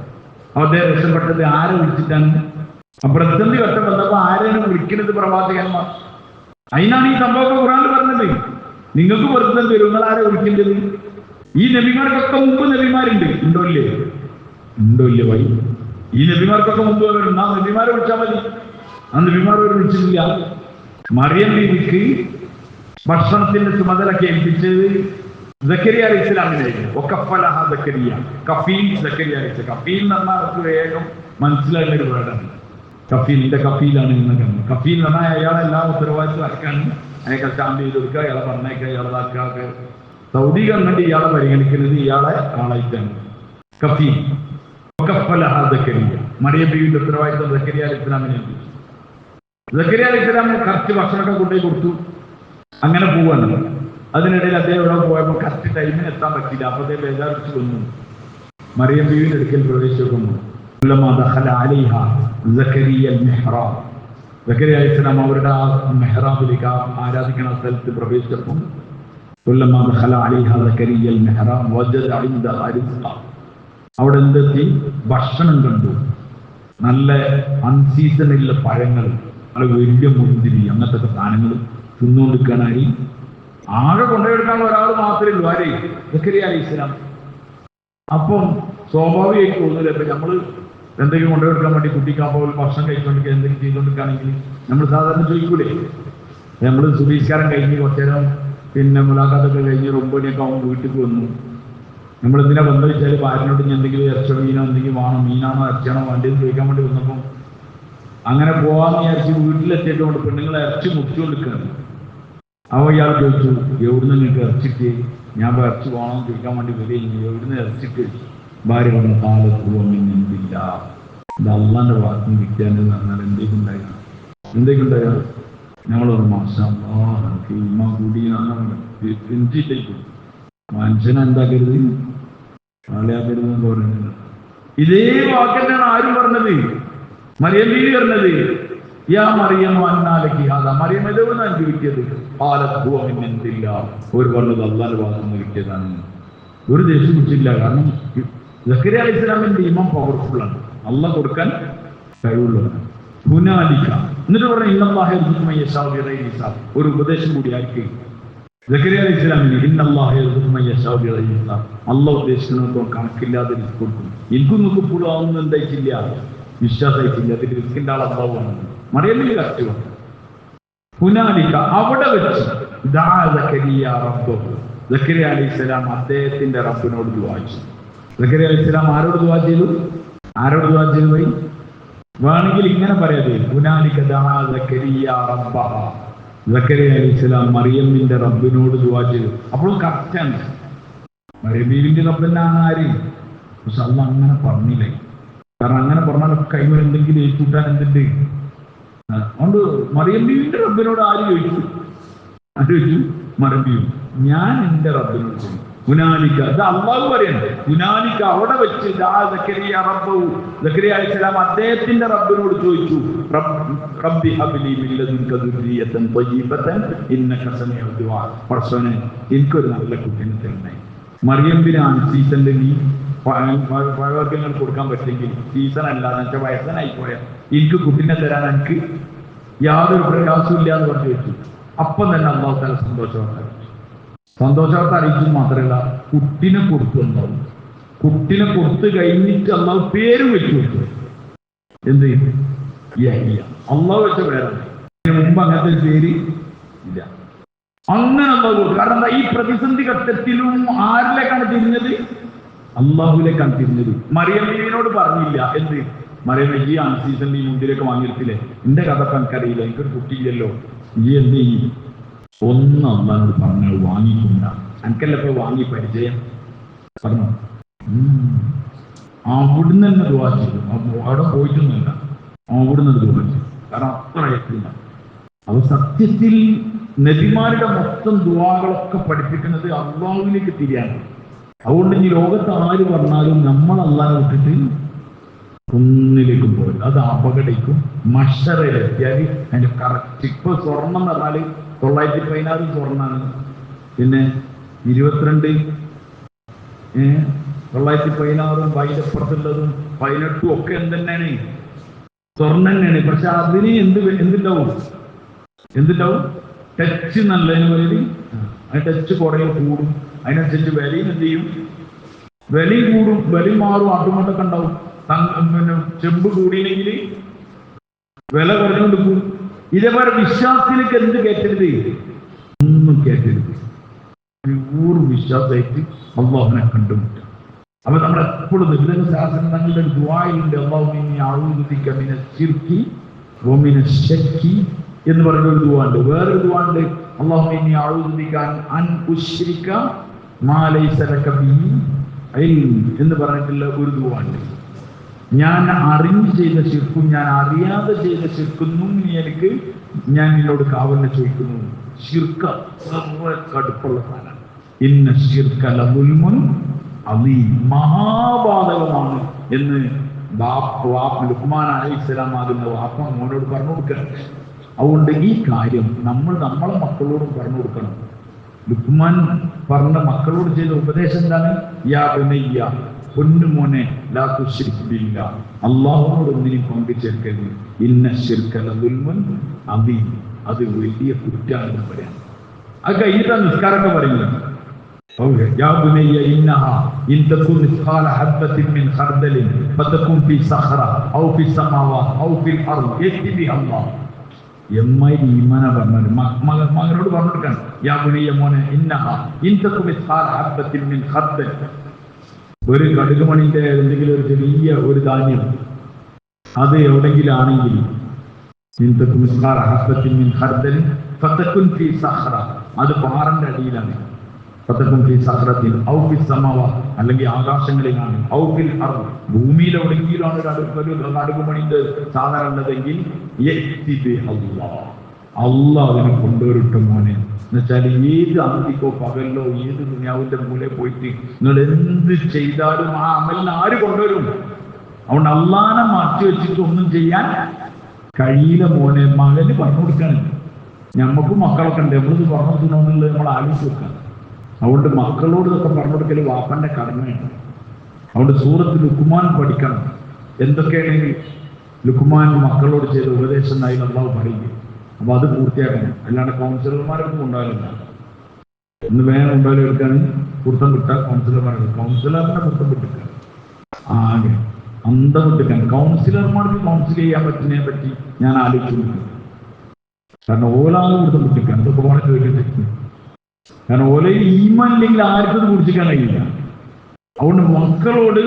[SPEAKER 1] അദ്ദേഹം രക്ഷപ്പെട്ടത് ആരെ വിളിച്ചിട്ടാണ്? ആ പ്രതിസന്ധി ഘട്ടം വന്നപ്പോ ആരെയാണ് വിളിക്കുന്നത്? പ്രവാചകന്മാർ. അതിനാണ് ഈ സംഭവം ഖുർആനിൽ പറഞ്ഞത്. നിങ്ങൾക്ക് പ്രതിസന്ധി വരും, നിങ്ങൾ ആരെ വിളിക്കേണ്ടത്? ഈ നബിമാർക്കൊക്കെ മുമ്പ് നബിമാരുണ്ട്. ഉണ്ടോ ഇല്ലേ? ഉണ്ടോ ഇല്ലേ വൈ? ഈ നബിമാർക്കൊക്കെ മുമ്പ് വരുന്നുണ്ട്. ആ നബിമാരെ വിളിച്ചാൽ മതി. ആ നബിമാരെ വിളിച്ചിട്ടില്ല. മറിയം ബീവിക്ക് ഭക്ഷണത്തിന്റെ ചുമതല കേൾപ്പിച്ചത് സക്കരിയ അലൈഹി ഇസ്ലാമിനായിരുന്നു. ഒക്കഫലഹ സക്കരിയ, കഫീൽ സക്കരിയ അലൈഹി. കഫീൽ എന്ന് പറഞ്ഞാൽ അവർക്ക് വേഗം മനസ്സിലാകുന്ന ഒരു വേർഡാണ്. കഫീൽ, എന്റെ കഫീലാണ് എന്നൊക്കെ. കഫീൽ എന്ന് പറഞ്ഞാൽ അയാളെല്ലാം ഉത്തരവാദിത്വം ആക്കാനും അയാൾക്ക് സ്റ്റാമ്പ് ചെയ്ത് കൊടുക്കുക, അയാളെ പറഞ്ഞേക്കുക, ഇയാളതാക്കുക. സൗദി ഗവൺമെന്റ് ഇയാളെ പരിഗണിക്കുന്നത് ഇയാളെ ആളായിട്ടാണ്. കഫീൽ. ഒക്കഫലഹ സക്കരിയ, മറിയം ബീവിന്റെ ഉത്തരവാദിത്വം സക്കരിയ അലൈഹി ഇസ്ലാമിനായിരുന്നു. സക്കരിയ അലൈഹി ഇസ്ലാമിന് കറക്റ്റ് ഭക്ഷണമൊക്കെ കൊണ്ടുപോയി കൊടുത്തു. അങ്ങനെ പോവാണ്. അതിനിടയിൽ അദ്ദേഹം ഇവിടെ പോയപ്പോൾ കറക്റ്റ് ടൈമിന് എത്താൻ പറ്റില്ല. അപ്പൊ അദ്ദേഹം ബേജാറിച്ച് വന്നു. മറിയം ബീവിന്റെ അടുക്കൽ പ്രവേശിക്കുന്നു. സക്കരിയ അലൈഹി ഇസ്ലാം അവരുടെ ആ മെഹ്റാബിലേക്ക്, ആരാധിക്കുന്ന സ്ഥലത്ത് പ്രവേശിച്ചപ്പോൾ അവിടെ എന്തെത്തി? ഭക്ഷണം കണ്ടു. നല്ല അൺസീസണിലുള്ള പഴങ്ങൾ, നല്ല വലിയ മുന്തിരി, അങ്ങനത്തെ സാധനങ്ങൾ തിന്നുകൊണ്ടിരിക്കാനായി. ആകെ കൊണ്ടുപോയെടുക്കാനുള്ള ഒരാൾ മാത്രമേ ഉള്ളൂ. ആരേ? സക്കരിയ അലൈഹി ഇസ്ലാം. അപ്പം സ്വാഭാവികമായിട്ട് തോന്നില്ല. ഇപ്പൊ നമ്മള് എന്തെങ്കിലും കൊണ്ടുപോയെടുക്കാൻ വേണ്ടി കുട്ടിക്കാപ്പോൾ ഭക്ഷണം കഴിച്ചുകൊണ്ടിരിക്കുക, എന്തെങ്കിലും ചെയ്തുകൊണ്ടിരിക്കുകയാണെങ്കിൽ നമ്മൾ സാധാരണ ചോദിക്കൂലേ? നമ്മൾ സുബീസ്കാരം കഴിഞ്ഞ് കുറച്ചേരം പിന്നെ മുലാഖാത്തൊക്കെ കഴിഞ്ഞ് 9 മണിയൊക്കെ ആകുമ്പോൾ വീട്ടിൽ വന്നു. നമ്മൾ എന്തിനാ ബന്ധം വെച്ചാൽ ഭാര്യനോട് ഞാൻ എന്തെങ്കിലും ഇറച്ചോ മീനോ എന്തെങ്കിലും വേണം, മീനാണോ ഇറച്ചിയാണോ വേണ്ടിയെന്ന് ചോദിക്കാൻ വേണ്ടി വന്നപ്പം അങ്ങനെ പോവാന്ന് വിചാരിച്ച് വീട്ടിലെത്തിയിട്ട് പെണ്ണുങ്ങളെ ഇറച്ചി മുറിച്ചുകൊണ്ടിരിക്കുകയാണ്. അവ ഇയാൾ ചോദിച്ചു, എവിടുന്ന് നിങ്ങൾക്ക് ഇറച്ചിട്ട്? ഞാൻ ഇറച്ചി പോകണമെന്ന് ചോദിക്കാൻ വേണ്ടി വരികയും എവിടുന്ന് ഇറച്ചിട്ട്? ഭാര്യ പറഞ്ഞ കാലത്തുവമില്ല, ഇത് അള്ളാന്റെ ഭാഗത്തുനിന്ന് കിട്ടിയാലെന്ന് പറഞ്ഞാൽ എന്തൊക്കെ ഉണ്ടായാൽ ഞങ്ങളൊരു മാസം നമുക്ക് ഇമ്മ കൂടി എഞ്ചിട്ടേക്കും മനുഷ്യനെ എന്താക്കരുത്, കളയാക്കരുതെന്ന് പറയുന്നത്. ഇതേ വാക്കെന്നാണ് ആരും പറഞ്ഞത്? മറിയം ബീവി പറഞ്ഞത്. യാ മറിയം അന്നാലക്ക് ഹാദാ, മറിയം എതുവെന്ന് എനിക്ക് കിട്ടിയത്? പാലത്തുവമില്ല. ഒരു പറഞ്ഞത് അള്ളാന്റെ ഭാഗത്തുനിന്ന് കിട്ടിയതാണ്. ഒരു ദേഷ്യം കുറിച്ചില്ല. കാരണം സക്കരിയ അലൈഹി ഇസ്ലാമിന്റെ ഈമാൻ പവർഫുള്ളാണ്, അള്ളാഹ് കൊടുക്കാൻ കഴിവുള്ളതാണ്. ഹുനാലിക എന്നിട്ട് പറഞ്ഞ ഇന്നല്ലാഹു യർസുഖു യശാഉ ബിഗൈരി ഹിസാബ്. ഒരു ഉപദേശം കൂടി ആർക്ക്? സക്കരിയ അലൈഹി ഇസ്ലാമിന്. ഇന്നല്ലാഹു യർസുഖു യശാഉ ബിഗൈരി ഹിസാബ്. അള്ളാഹ് ഉദ്ദേശിക്കുന്നതോ കണക്കില്ലാതെ റിസ്ക് കൊടുക്കും. എനിക്കും നിങ്ങൾക്ക് ഇപ്പോഴും അതൊന്നും എന്തായിട്ടില്ല, വിശ്വാസമായിട്ടില്ല. അതിൽ റിസ്കിന്റെ ആൾ അള്ളാഹുവാണ്. മറിയമ്മിന് കഷ്ടം. ഹുനാലിക അവിടെ വെച്ച് സക്കരിയ അലൈഹി ഇസ്ലാം അദ്ദേഹത്തിന്റെ റബ്ബിനോട് ദുആ ചെയ്തു. സക്കരിയ അലൈഹി ഇസ്ലാം ആരോട് ദുആ ചെയ്തു? ആരോട് ദുആ ചെയ്തു? പോയി വേണമെങ്കിൽ ഇങ്ങനെ പറയാതെ, ഹുനാലിക ദഅ സക്കരിയ റബ്ബഹ. സക്കരിയ അലൈഹി ഇസ്ലാം മറിയമ്മിന്റെ റബ്ബിനോട് ദുആ ചെയ്തു. അപ്പോഴും കറക്റ്റാണ്. മറിയം ബീവിന്റെ റബ്ബിനാണ് ആര്? പക്ഷെ അള്ളാഹ് അങ്ങനെ പറഞ്ഞില്ലേ. കാരണം അങ്ങനെ പറഞ്ഞാൽ കൈമ എന്തെങ്കിലും ഏറ്റുകൂട്ടാൻ എന്തുണ്ട്? അതുകൊണ്ട് മറിയം ബീവിന്റെ റബ്ബിനോട് ആര് ചോദിച്ചു? മറിയം ബീവി. ഞാൻ എന്റെ റബ്ബിനോട് ചോദിച്ചു. ഹുനാലിക, ഇത് അള്ളാഹു പറയണ്ടേ. ഹുനാലിക അവിടെ വെച്ച് സക്കരിയ അലൈഹി ഇസ്ലാം അദ്ദേഹത്തിന്റെ റബ്ബിനോട് ചോദിച്ചു, റബ്ബി ഹബ്ലി മിൻ ലദുൻക ദുർരിയതൻ ത്വയ്യിബതൻ ഇന്നക സമീഉദ് ദുആ. പടച്ചോനെ എനിക്കൊരു നല്ല കുട്ടിനെ തരണേ. മറിയം ബിനാണ് സീസണിൽ നീ പഴവർഗ്ഗങ്ങൾ കൊടുക്കാൻ പറ്റുമെങ്കിൽ, സീസൺ അല്ലാതെ വെച്ചാൽ വയസ്സനായിപ്പോയ എനിക്ക് കുട്ടിനെ തരാൻ എനിക്ക് യാതൊരു പ്രയാസവും ഇല്ല എന്ന് പറഞ്ഞു വെച്ചു. അപ്പം തന്നെ അള്ളാഹു തആല സന്തോഷവാർത്ത അറിയിച്ചു. മാത്രമല്ല കുട്ടിനെ കൊടുത്തുണ്ടാവും. കുട്ടിനെ കൊടുത്തു കഴിഞ്ഞിട്ട് അള്ളാഹു പേര് വെച്ചു കൊടുത്തു. എന്ത്? യഹ്യ. അള്ളാഹു വെച്ച പേരാണ്. ഇതിന് മുമ്പ് അങ്ങനത്തെ പേര് ഇല്ല. അങ്ങനെ അള്ളാഹു കൊടുത്തു. കാരണം ഈ പ്രതിസന്ധി ഘട്ടത്തിലും ആരിലേക്കാണ് തിരിഞ്ഞത്? അള്ളാഹുലേക്കാണ് തിരിഞ്ഞത്. മറിയം ബീവിനോട് പറഞ്ഞില്ല. എന്ത്? മറിയം ഈ അൺസീസണിൽ ഈ മുന്തിരിയൊക്കെ വാങ്ങിയെടുത്തില്ലേ, എന്റെ കഥ എനിക്കറിയില്ല, എനിക്കൊരു കുട്ടിയില്ലല്ലോ, ഈ എന്ത് ചെയ്യും? ഒന്ന് അള്ളാഹിനോട് പറഞ്ഞാൽ വാങ്ങിക്കൊണ്ട. എനിക്കല്ല ഇപ്പൊ വാങ്ങി പരിചയം പറഞ്ഞു. അവിടുന്ന് തന്നെ ദുആ ചെയ്തു. അവിടെ പോയിട്ടൊന്നുമില്ല, അവിടുന്ന് ദുആ ചെയ്തു. കാരണം അത്ര എത്തില്ല. അത് സത്യത്തിൽ നബിമാരുടെ മൊത്തം ദുആകളൊക്കെ പഠിപ്പിക്കുന്നത് അള്ളാഹുവിലേക്ക് തിരിയാണ്. അതുകൊണ്ട് ഈ ലോകത്ത് ആര് പറഞ്ഞാലും നമ്മൾ അള്ളാഹെ വിട്ടിട്ട് ഒന്നിലേക്കും പോയില്ല. അത് അപകടിക്കും. മഷറയിലെത്തിയാൽ അതിന്റെ കറക്റ്റ്. ഇപ്പൊ സ്വർണം എന്ന് പറഞ്ഞാല് 916 സ്വർണ്ണാണ്. പിന്നെ 22 916 അതിനപ്പുറത്തുള്ളതും 18 ഒക്കെ എന്തെന്നാണ്? സ്വർണ്ണം തന്നെയാണ്. പക്ഷെ അതിന് എന്തുണ്ടാവും ടച്ച് നല്ലതിന് വരി അതിന് ടച്ച് കുറേ കൂടും, അതിനനുസരിച്ച് വിലയും എന്ത് ചെയ്യും, വിലയും കൂടും, വിലയും മാറും, ആട്ടുമൊട്ടൊക്കെ ഉണ്ടാവും. പിന്നെ ചെമ്പ് കൂടിയില്ലെങ്കിൽ വില കുറഞ്ഞുകൊണ്ട് പോകും. ഇതേപോലെ വിശ്വാസത്തിലേക്ക് എന്ത് കയറ്റരുത്, ഒന്നും കയറ്റരുത്. വിശ്വാസമായിട്ട് അള്ളാഹുവിനെ കണ്ടുമുട്ടും. അപ്പൊ നമ്മൾ എപ്പോഴും ശാസ്ത്രം തങ്ങളുടെ ഒരു ദുആയിലുണ്ട്, എന്ന് പറഞ്ഞ ഒരു ദുആണ്ട്. വേറൊരു ദുആണ്ട്, അല്ലാഹുമ്മ അഊദു ബിക അൻ ഉശ്രിക മാ ലൈസ ലക ബിഹി ഇൽം എന്ന് പറഞ്ഞിട്ടുള്ള ഒരു ദുആണ്ട്. ഞാൻ അറിഞ്ഞ് ചെയ്ത ശിർക്കും ഞാൻ അറിയാതെ ചെയ്ത ശിർക്കൊന്നും ഞാൻ നിന്നോട് കാവലിനെ ചോദിക്കുന്നു. ശിർക്ക കടുപ്പുള്ള സാധനം. ഇന്ന ശിർക ലദുൽമുൻ അദീം, മഹാപാതകമാണ് എന്ന് ലുഖ്മാൻ അലൈഹിസ്സലാം ആകുന്ന വാപ്പ മോനോട് പറഞ്ഞു കൊടുക്കണം. അതുകൊണ്ട് ഈ കാര്യം നമ്മളെ മക്കളോട് പറഞ്ഞു കൊടുക്കണം. ലുഖ്മാൻ പറഞ്ഞ മക്കളോട് ചെയ്ത ഉപദേശം എന്താണ്? യാ ബനയ്യ, പൊന്നു മോനെ, ലാ തുശ്രിക് ബില്ലാഹ്, അല്ലാഹുവോട് ഒന്നിനും പങ്കുചേർക്കരുത്. ഇന്ന ശിർക ലദുൽമുൻ അദീം, അത് വലിയ കുറ്റാണെന്ന് പറയാം. അത് കഴിഞ്ഞിട്ടാ നിസ്കാരമൊക്കെ പറയുന്നത്. യാ ബനയ്യ ഇന്നഹാ ഇൻ തകുൻ മിസ്ഖാല ഹബ്ബത്തിൻ മിൻ ഖർദലിൻ ഫതകുൻ ഫീ സഖറ ഔ ഫീ സമാവാത് ഔ ഫിൽ അർദ് യഅതി ബി അല്ലാഹ്. ഈമാന പറഞ്ഞത് മകനോട് പറഞ്ഞു കൊടുക്കണം. യാ ബനയ്യ മോനെ, ഇന്നഹാ ഇൻ തകുൻ മിസ്ഖാല ഹബ്ബത്തിൻ മിൻ ഖർദൽ, ഒരു കടുകുമണിന്റെ എന്തെങ്കിലും ഒരു ചെറിയ ഒരു ധാന്യം അത് എവിടെങ്കിലും ആണെങ്കിൽ അത് പാറന്റെ അടിയിലാണ്. അല്ലെങ്കിൽ ആകാശങ്ങളിലാണ്. ഭൂമിയിൽ എവിടെയെങ്കിലാണ് ഒരു കടുകുമണിന്റെ സാധനം ഉള്ളതെങ്കിൽ അള്ളാഹ് അതിനെ കൊണ്ടുവരട്ടെ മോനെ. എന്നുവെച്ചാൽ ഏത് അന്തിക്കോ പകലിലോ ഏത് ദുനിയാവിന്റെ മൂലയിൽ പോയിട്ട് നിങ്ങൾ എന്ത് ചെയ്താലും ആ അമലിന് ആര് കൊണ്ടുവരും? അതുകൊണ്ട് അള്ളാനെ മാറ്റി വെച്ചിട്ട് ഒന്നും ചെയ്യാൻ കഴിയില്ല മോനെ. മകന് പറഞ്ഞു കൊടുക്കാണ്. ഞമ്മക്കും മക്കളൊക്കെ ഉണ്ട്, നമ്മളിത് പറഞ്ഞു കൊടുക്കണമെന്നുള്ളത് നമ്മൾ ആലോചിച്ച് വെക്കാം. അതുകൊണ്ട് മക്കളോട് ഇതൊക്കെ പറഞ്ഞു കൊടുക്കൽ വാപ്പന്റെ കടമയാണ്. അതുകൊണ്ട് സൂറത്ത് ലുഖ്മാൻ പഠിക്കണം. എന്തൊക്കെയാണെങ്കിൽ ലുഖ്മാൻ മക്കളോട് ചെയ്ത ഉപദേശം ആയി അള്ളാഹു പറയുക. അപ്പൊ അത് പൂർത്തിയാക്കണം. അല്ലാണ്ട് കൗൺസിലർമാരൊന്നും ഉണ്ടാവില്ല. ഒന്ന് വേഗം ഉണ്ടായാലും എടുക്കാൻ കുർത്തം വിട്ടാൽ കൗൺസിലറിനെ കുർത്തം വിട്ടിരിക്കാൻ ആകെ അന്തം വിട്ടിരിക്കാൻ. കൗൺസിലർമാർക്ക് കൗൺസിൽ ചെയ്യാൻ പറ്റുന്നതിനെ പറ്റി ഞാൻ ആലോചിച്ചു. കാരണം ഓലാന്ന് കുർത്തം വിട്ടിരിക്കാൻ ഇതൊക്കെ വളരെ കേട്ടിട്ട്. കാരണം ഓലയിൽ ഈമാൻ ഇല്ലെങ്കിൽ ആർക്കും കുടിച്ചിക്കാൻ കഴിയില്ല. അതുകൊണ്ട് മക്കളോട്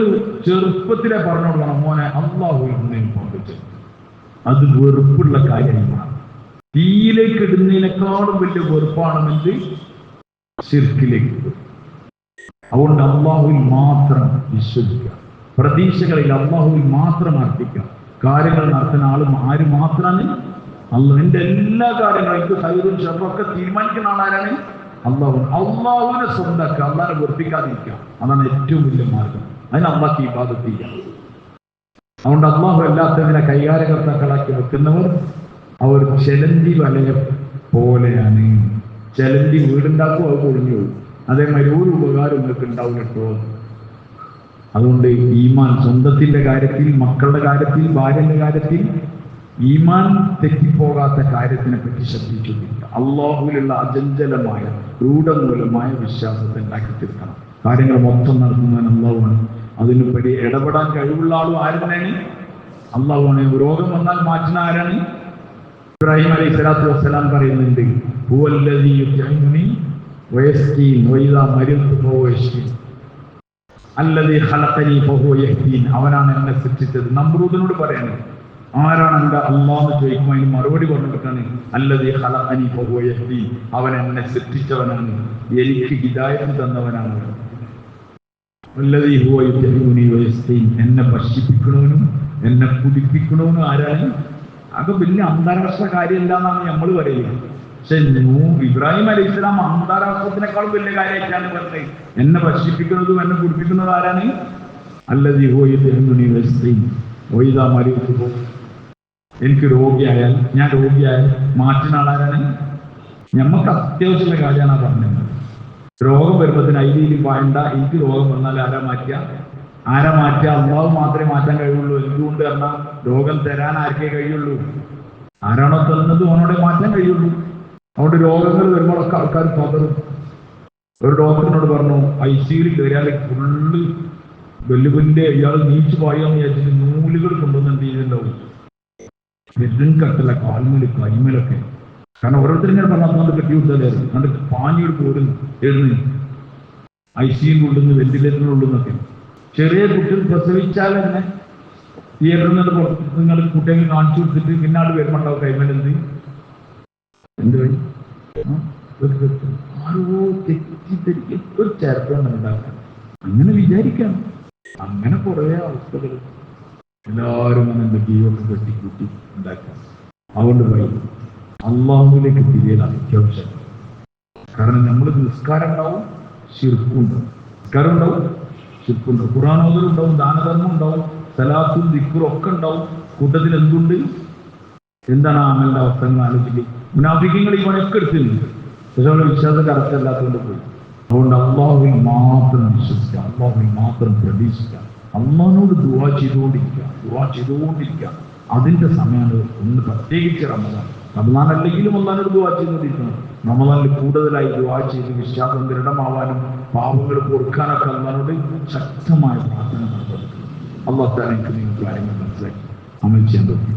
[SPEAKER 1] ചെറുപ്പത്തിലെ പറഞ്ഞു കൊടുക്കണം, മോനെ അള്ളാഹു പങ്കിട്ട്. അത് വെറുപ്പുള്ള കാര്യമാണ്. തീയിലേക്ക് ഇടുന്നതിനേക്കാളും വലിയ വെറുപ്പാണെന്ന് ശിർക്കിലേക്ക്. അതുകൊണ്ട് അള്ളാഹുവിൽ മാത്രം വിശ്വസിക്കുക. പ്രതീക്ഷകളിൽ അള്ളാഹുവിൽ മാത്രം അർപ്പിക്കുക. കാര്യങ്ങൾ നടത്തുന്ന ആര് മാത്രമാണ്? അള്ളാഹ്. എൻ്റെ എല്ലാ കാര്യങ്ങളും എനിക്ക് ഹൈറും ഷർറൊക്കെ തീരുമാനിക്കുന്ന ആളാരാണ്? അള്ളാഹുവിനെ സ്വന്തമാക്കുക, അള്ളാഹിനെ വെറുപ്പിക്കാതിരിക്കുക. അതാണ് ഏറ്റവും വലിയ മാർഗം. അതിന് അള്ളാഹ് ഇബാദത്ത് ചെയ്യുക. അതുകൊണ്ട് അള്ളാഹു എല്ലാത്തതിനെ കൈകാര്യകർത്താക്കളാക്കി വെക്കുന്നവർ അവർ ചെലന്തി വലയ പോലെയാണ്. ചെലന്തി വീടുണ്ടാക്കും, അത് പൊളിഞ്ഞു പോകും. അതേമാതിരി ഒരു ഉപകാരം നിങ്ങൾക്ക് ഉണ്ടാവും കേട്ടോ. അതുകൊണ്ട് ഈമാൻ സ്വന്തത്തിന്റെ കാര്യത്തിൽ, മക്കളുടെ കാര്യത്തിൽ, ഭാര്യന്റെ കാര്യത്തിൽ ഈമാൻ തെറ്റിപ്പോകാത്ത കാര്യത്തിനെ പറ്റി ശ്രദ്ധിച്ചിട്ടില്ല. അള്ളാഹുവിലുള്ള അചഞ്ചലമായ രൂഢമൂലമായ വിശ്വാസത്തെ ഉണ്ടാക്കി തീർക്കണം. കാര്യങ്ങൾ മൊത്തം നടത്തുന്നതിന് അള്ളാഹുവാണ്. അതിനുപരി ഇടപെടാൻ കഴിവുള്ള ആളും ആര് തന്നെയാണ്? അള്ളാഹുവാണ്. രോഗം വന്നാൽ മാറ്റുന്ന ആരാണ്? ഇബ്രാഹിം അലൈഹി സ്വലാത്തു വസ്സലാം പറയുന്നുണ്ട്, അവനാണ് എന്നെ സൃഷ്ടിച്ചത്. നമ്രൂദിനോട് പറയാണ്, ആരാണ് എൻ്റെ അള്ളാഹ് എന്ന് ചോദിക്കുമ്പോൾ അതിന് മറുപടി പറഞ്ഞിട്ടാണ് അല്ലദീ ഖലഖനി ഫഹുവ യഹ്ദീൻ, അവൻ എന്നെ സൃഷ്ടിച്ചവനാണ്, എനിക്ക് ഹിദായത്ത് തന്നവനാണ്. അല്ലദീ ഹുവ യുത്ഇമുനി വയസ്ഖീൻ, എന്നെ ഭക്ഷിപ്പിക്കണവനും എന്നെ കുടിപ്പിക്കണവനും ആരാണ്? അത് വലിയ അന്താരാഷ്ട്ര കാര്യമല്ല എന്നാണ് നമ്മൾ പറയുന്നത്. പക്ഷെ ഇബ്രാഹിം അലൈഹി സ്വലാം അന്താരാഷ്ട്രത്തിനേക്കാളും വലിയ കാര്യമായിട്ടാണ് പറഞ്ഞത്. എന്നെ ഭക്ഷിപ്പിക്കുന്നതും എന്നെ കുടിപ്പിക്കുന്നതും ആരാണ്? അല്ലദീ ഹുവ യുത്ഇമുനി വയസ്ഖീൻ വഇദാ മരിതു, എനിക്ക് രോഗിയായാൽ, ഞാൻ രോഗിയായാൽ മാറ്റുന്ന ആളാരാണ്? ഞമ്മക്ക് അത്യാവശ്യമുള്ള കാര്യമാണ് പറഞ്ഞത്. രോഗം വരുമ്പോഴത്തേന് ഐഡിയിൽ വേണ്ട, എനിക്ക് രോഗം വന്നാൽ ആരാ മാറ്റുക? ആരെ മാറ്റുക? അള്ളാഹു മാത്രമേ മാറ്റാൻ കഴിയുള്ളൂ. എന്തുകൊണ്ട് പറഞ്ഞാൽ രോഗം തരാൻ ആർക്കേ കഴിയുള്ളൂ? ആരാണോ തന്നത് അവനോടെ മാറ്റാൻ കഴിയുള്ളൂ. അതുകൊണ്ട് രോഗങ്ങൾ വരുമ്പോഴൊക്കെ ആൾക്കാർ പതറും. ഒരു ഡോക്ടറിനോട് പറഞ്ഞു, ICUയിൽ കയറിയാൽ ഫുള്ള് വെല്ലുവിന്റെ ഇയാൾ നീച്ചു പോയെന്ന് വിചാരിച്ചിട്ട് നൂലുകൾ കൊണ്ടുവന്ന് എന്ത് ചെയ്തിട്ടുണ്ടാവും? വെല്ലും കട്ടല കാൽമേല് കൈമേലൊക്കെ. കാരണം ഓരോരുത്തരും ഇങ്ങനെ പറഞ്ഞാൽ കെട്ടി വിട്ടാലായിരുന്നു. എന്നിട്ട് പാഞ്ഞെടുത്ത് പോരുന്നു എഴുന്ന് ICUവിൻ്റെ ഉള്ളിൽ നിന്ന് വെന്റിലേറ്ററിൻ്റെ ഉള്ളിൽ നിന്നൊക്കെ. ചെറിയ കുട്ടികൾ പ്രസവിച്ചാൽ തന്നെ തിയേറ്ററിൽ നിന്ന് പുറത്ത് നിങ്ങൾ കുട്ടികളെ കാണിച്ചു കൊടുത്തിട്ട് പിന്നാട് വരുമ്പോണ്ടാവും കൈമേലെന്ത് എന്ത് വഴി ആരോ തെറ്റിദ്ധരിക്കും ഒരു ചേർക്കാൻ ഉണ്ടാക്കാം. അങ്ങനെ വിചാരിക്കാം. അങ്ങനെ കുറെ അവസ്ഥകൾ എല്ലാവരും അങ്ങനെ ജീവൊക്കെ കെട്ടിക്കൂട്ടി ഉണ്ടാക്കാം. അതുകൊണ്ട് പറയും അള്ളാഹുവിലേക്ക് തിരിയൽ അത്യാവശ്യം. കാരണം നമ്മൾ നിസ്കാരം ഉണ്ടാവും, ശിർക്കുണ്ടാവും. നിസ്കാരം ഉണ്ടാവും, ശിർക്കുണ്ടാവും, ഖുർആൻ ഓതൽ ഉണ്ടാവും, ദാനധർമ്മം ഉണ്ടാവും, സലാത്തും ദിക്റും ഒക്കെ ഉണ്ടാവും. കൂട്ടത്തിൽ എന്തുണ്ട്? എന്താണ് അമലിന്റെ അവസ്ഥകൾ ആലോചിക്കുക. മുനാഫിക്കങ്ങൾ ഇവനൊക്കെ എടുത്തിട്ടുണ്ട്. പക്ഷെ അവരുടെ വിശ്വാസം കറക്റ്റ് അല്ലാത്തതുകൊണ്ട് പോയി. അതുകൊണ്ട് അള്ളാഹുവിൽ മാത്രം വിശ്വസിക്കുക, അള്ളാഹുവിൽ മാത്രം പ്രതീക്ഷിക്കുക, അള്ളാഹിനോട് ദുആ ചെയ്തുകൊണ്ടിരിക്കുക. അതിന്റെ സമയമാണ് ഒന്ന് പ്രത്യേകിച്ച് റമദാൻ. റമദാൻ അല്ലെങ്കിലും അള്ളാഹിനോട് ദുആ ചെയ്തുകൊണ്ടിരിക്കണം. റമദാനിൽ കൂടുതലായി ദുആ ചെയ്ത് വിശ്വാസം ദൃഢമാവാനും പാപങ്ങൾ കൊടുക്കാനൊക്കെ അള്ളാഹിനോട് ശക്തമായ പ്രാർത്ഥന നടത്തുന്നത്. അള്ളാഹു തആല നിങ്ങൾക്ക് കാര്യങ്ങൾ മനസ്സിലാക്കി അമൽ ചെയ്യാൻ പറ്റും.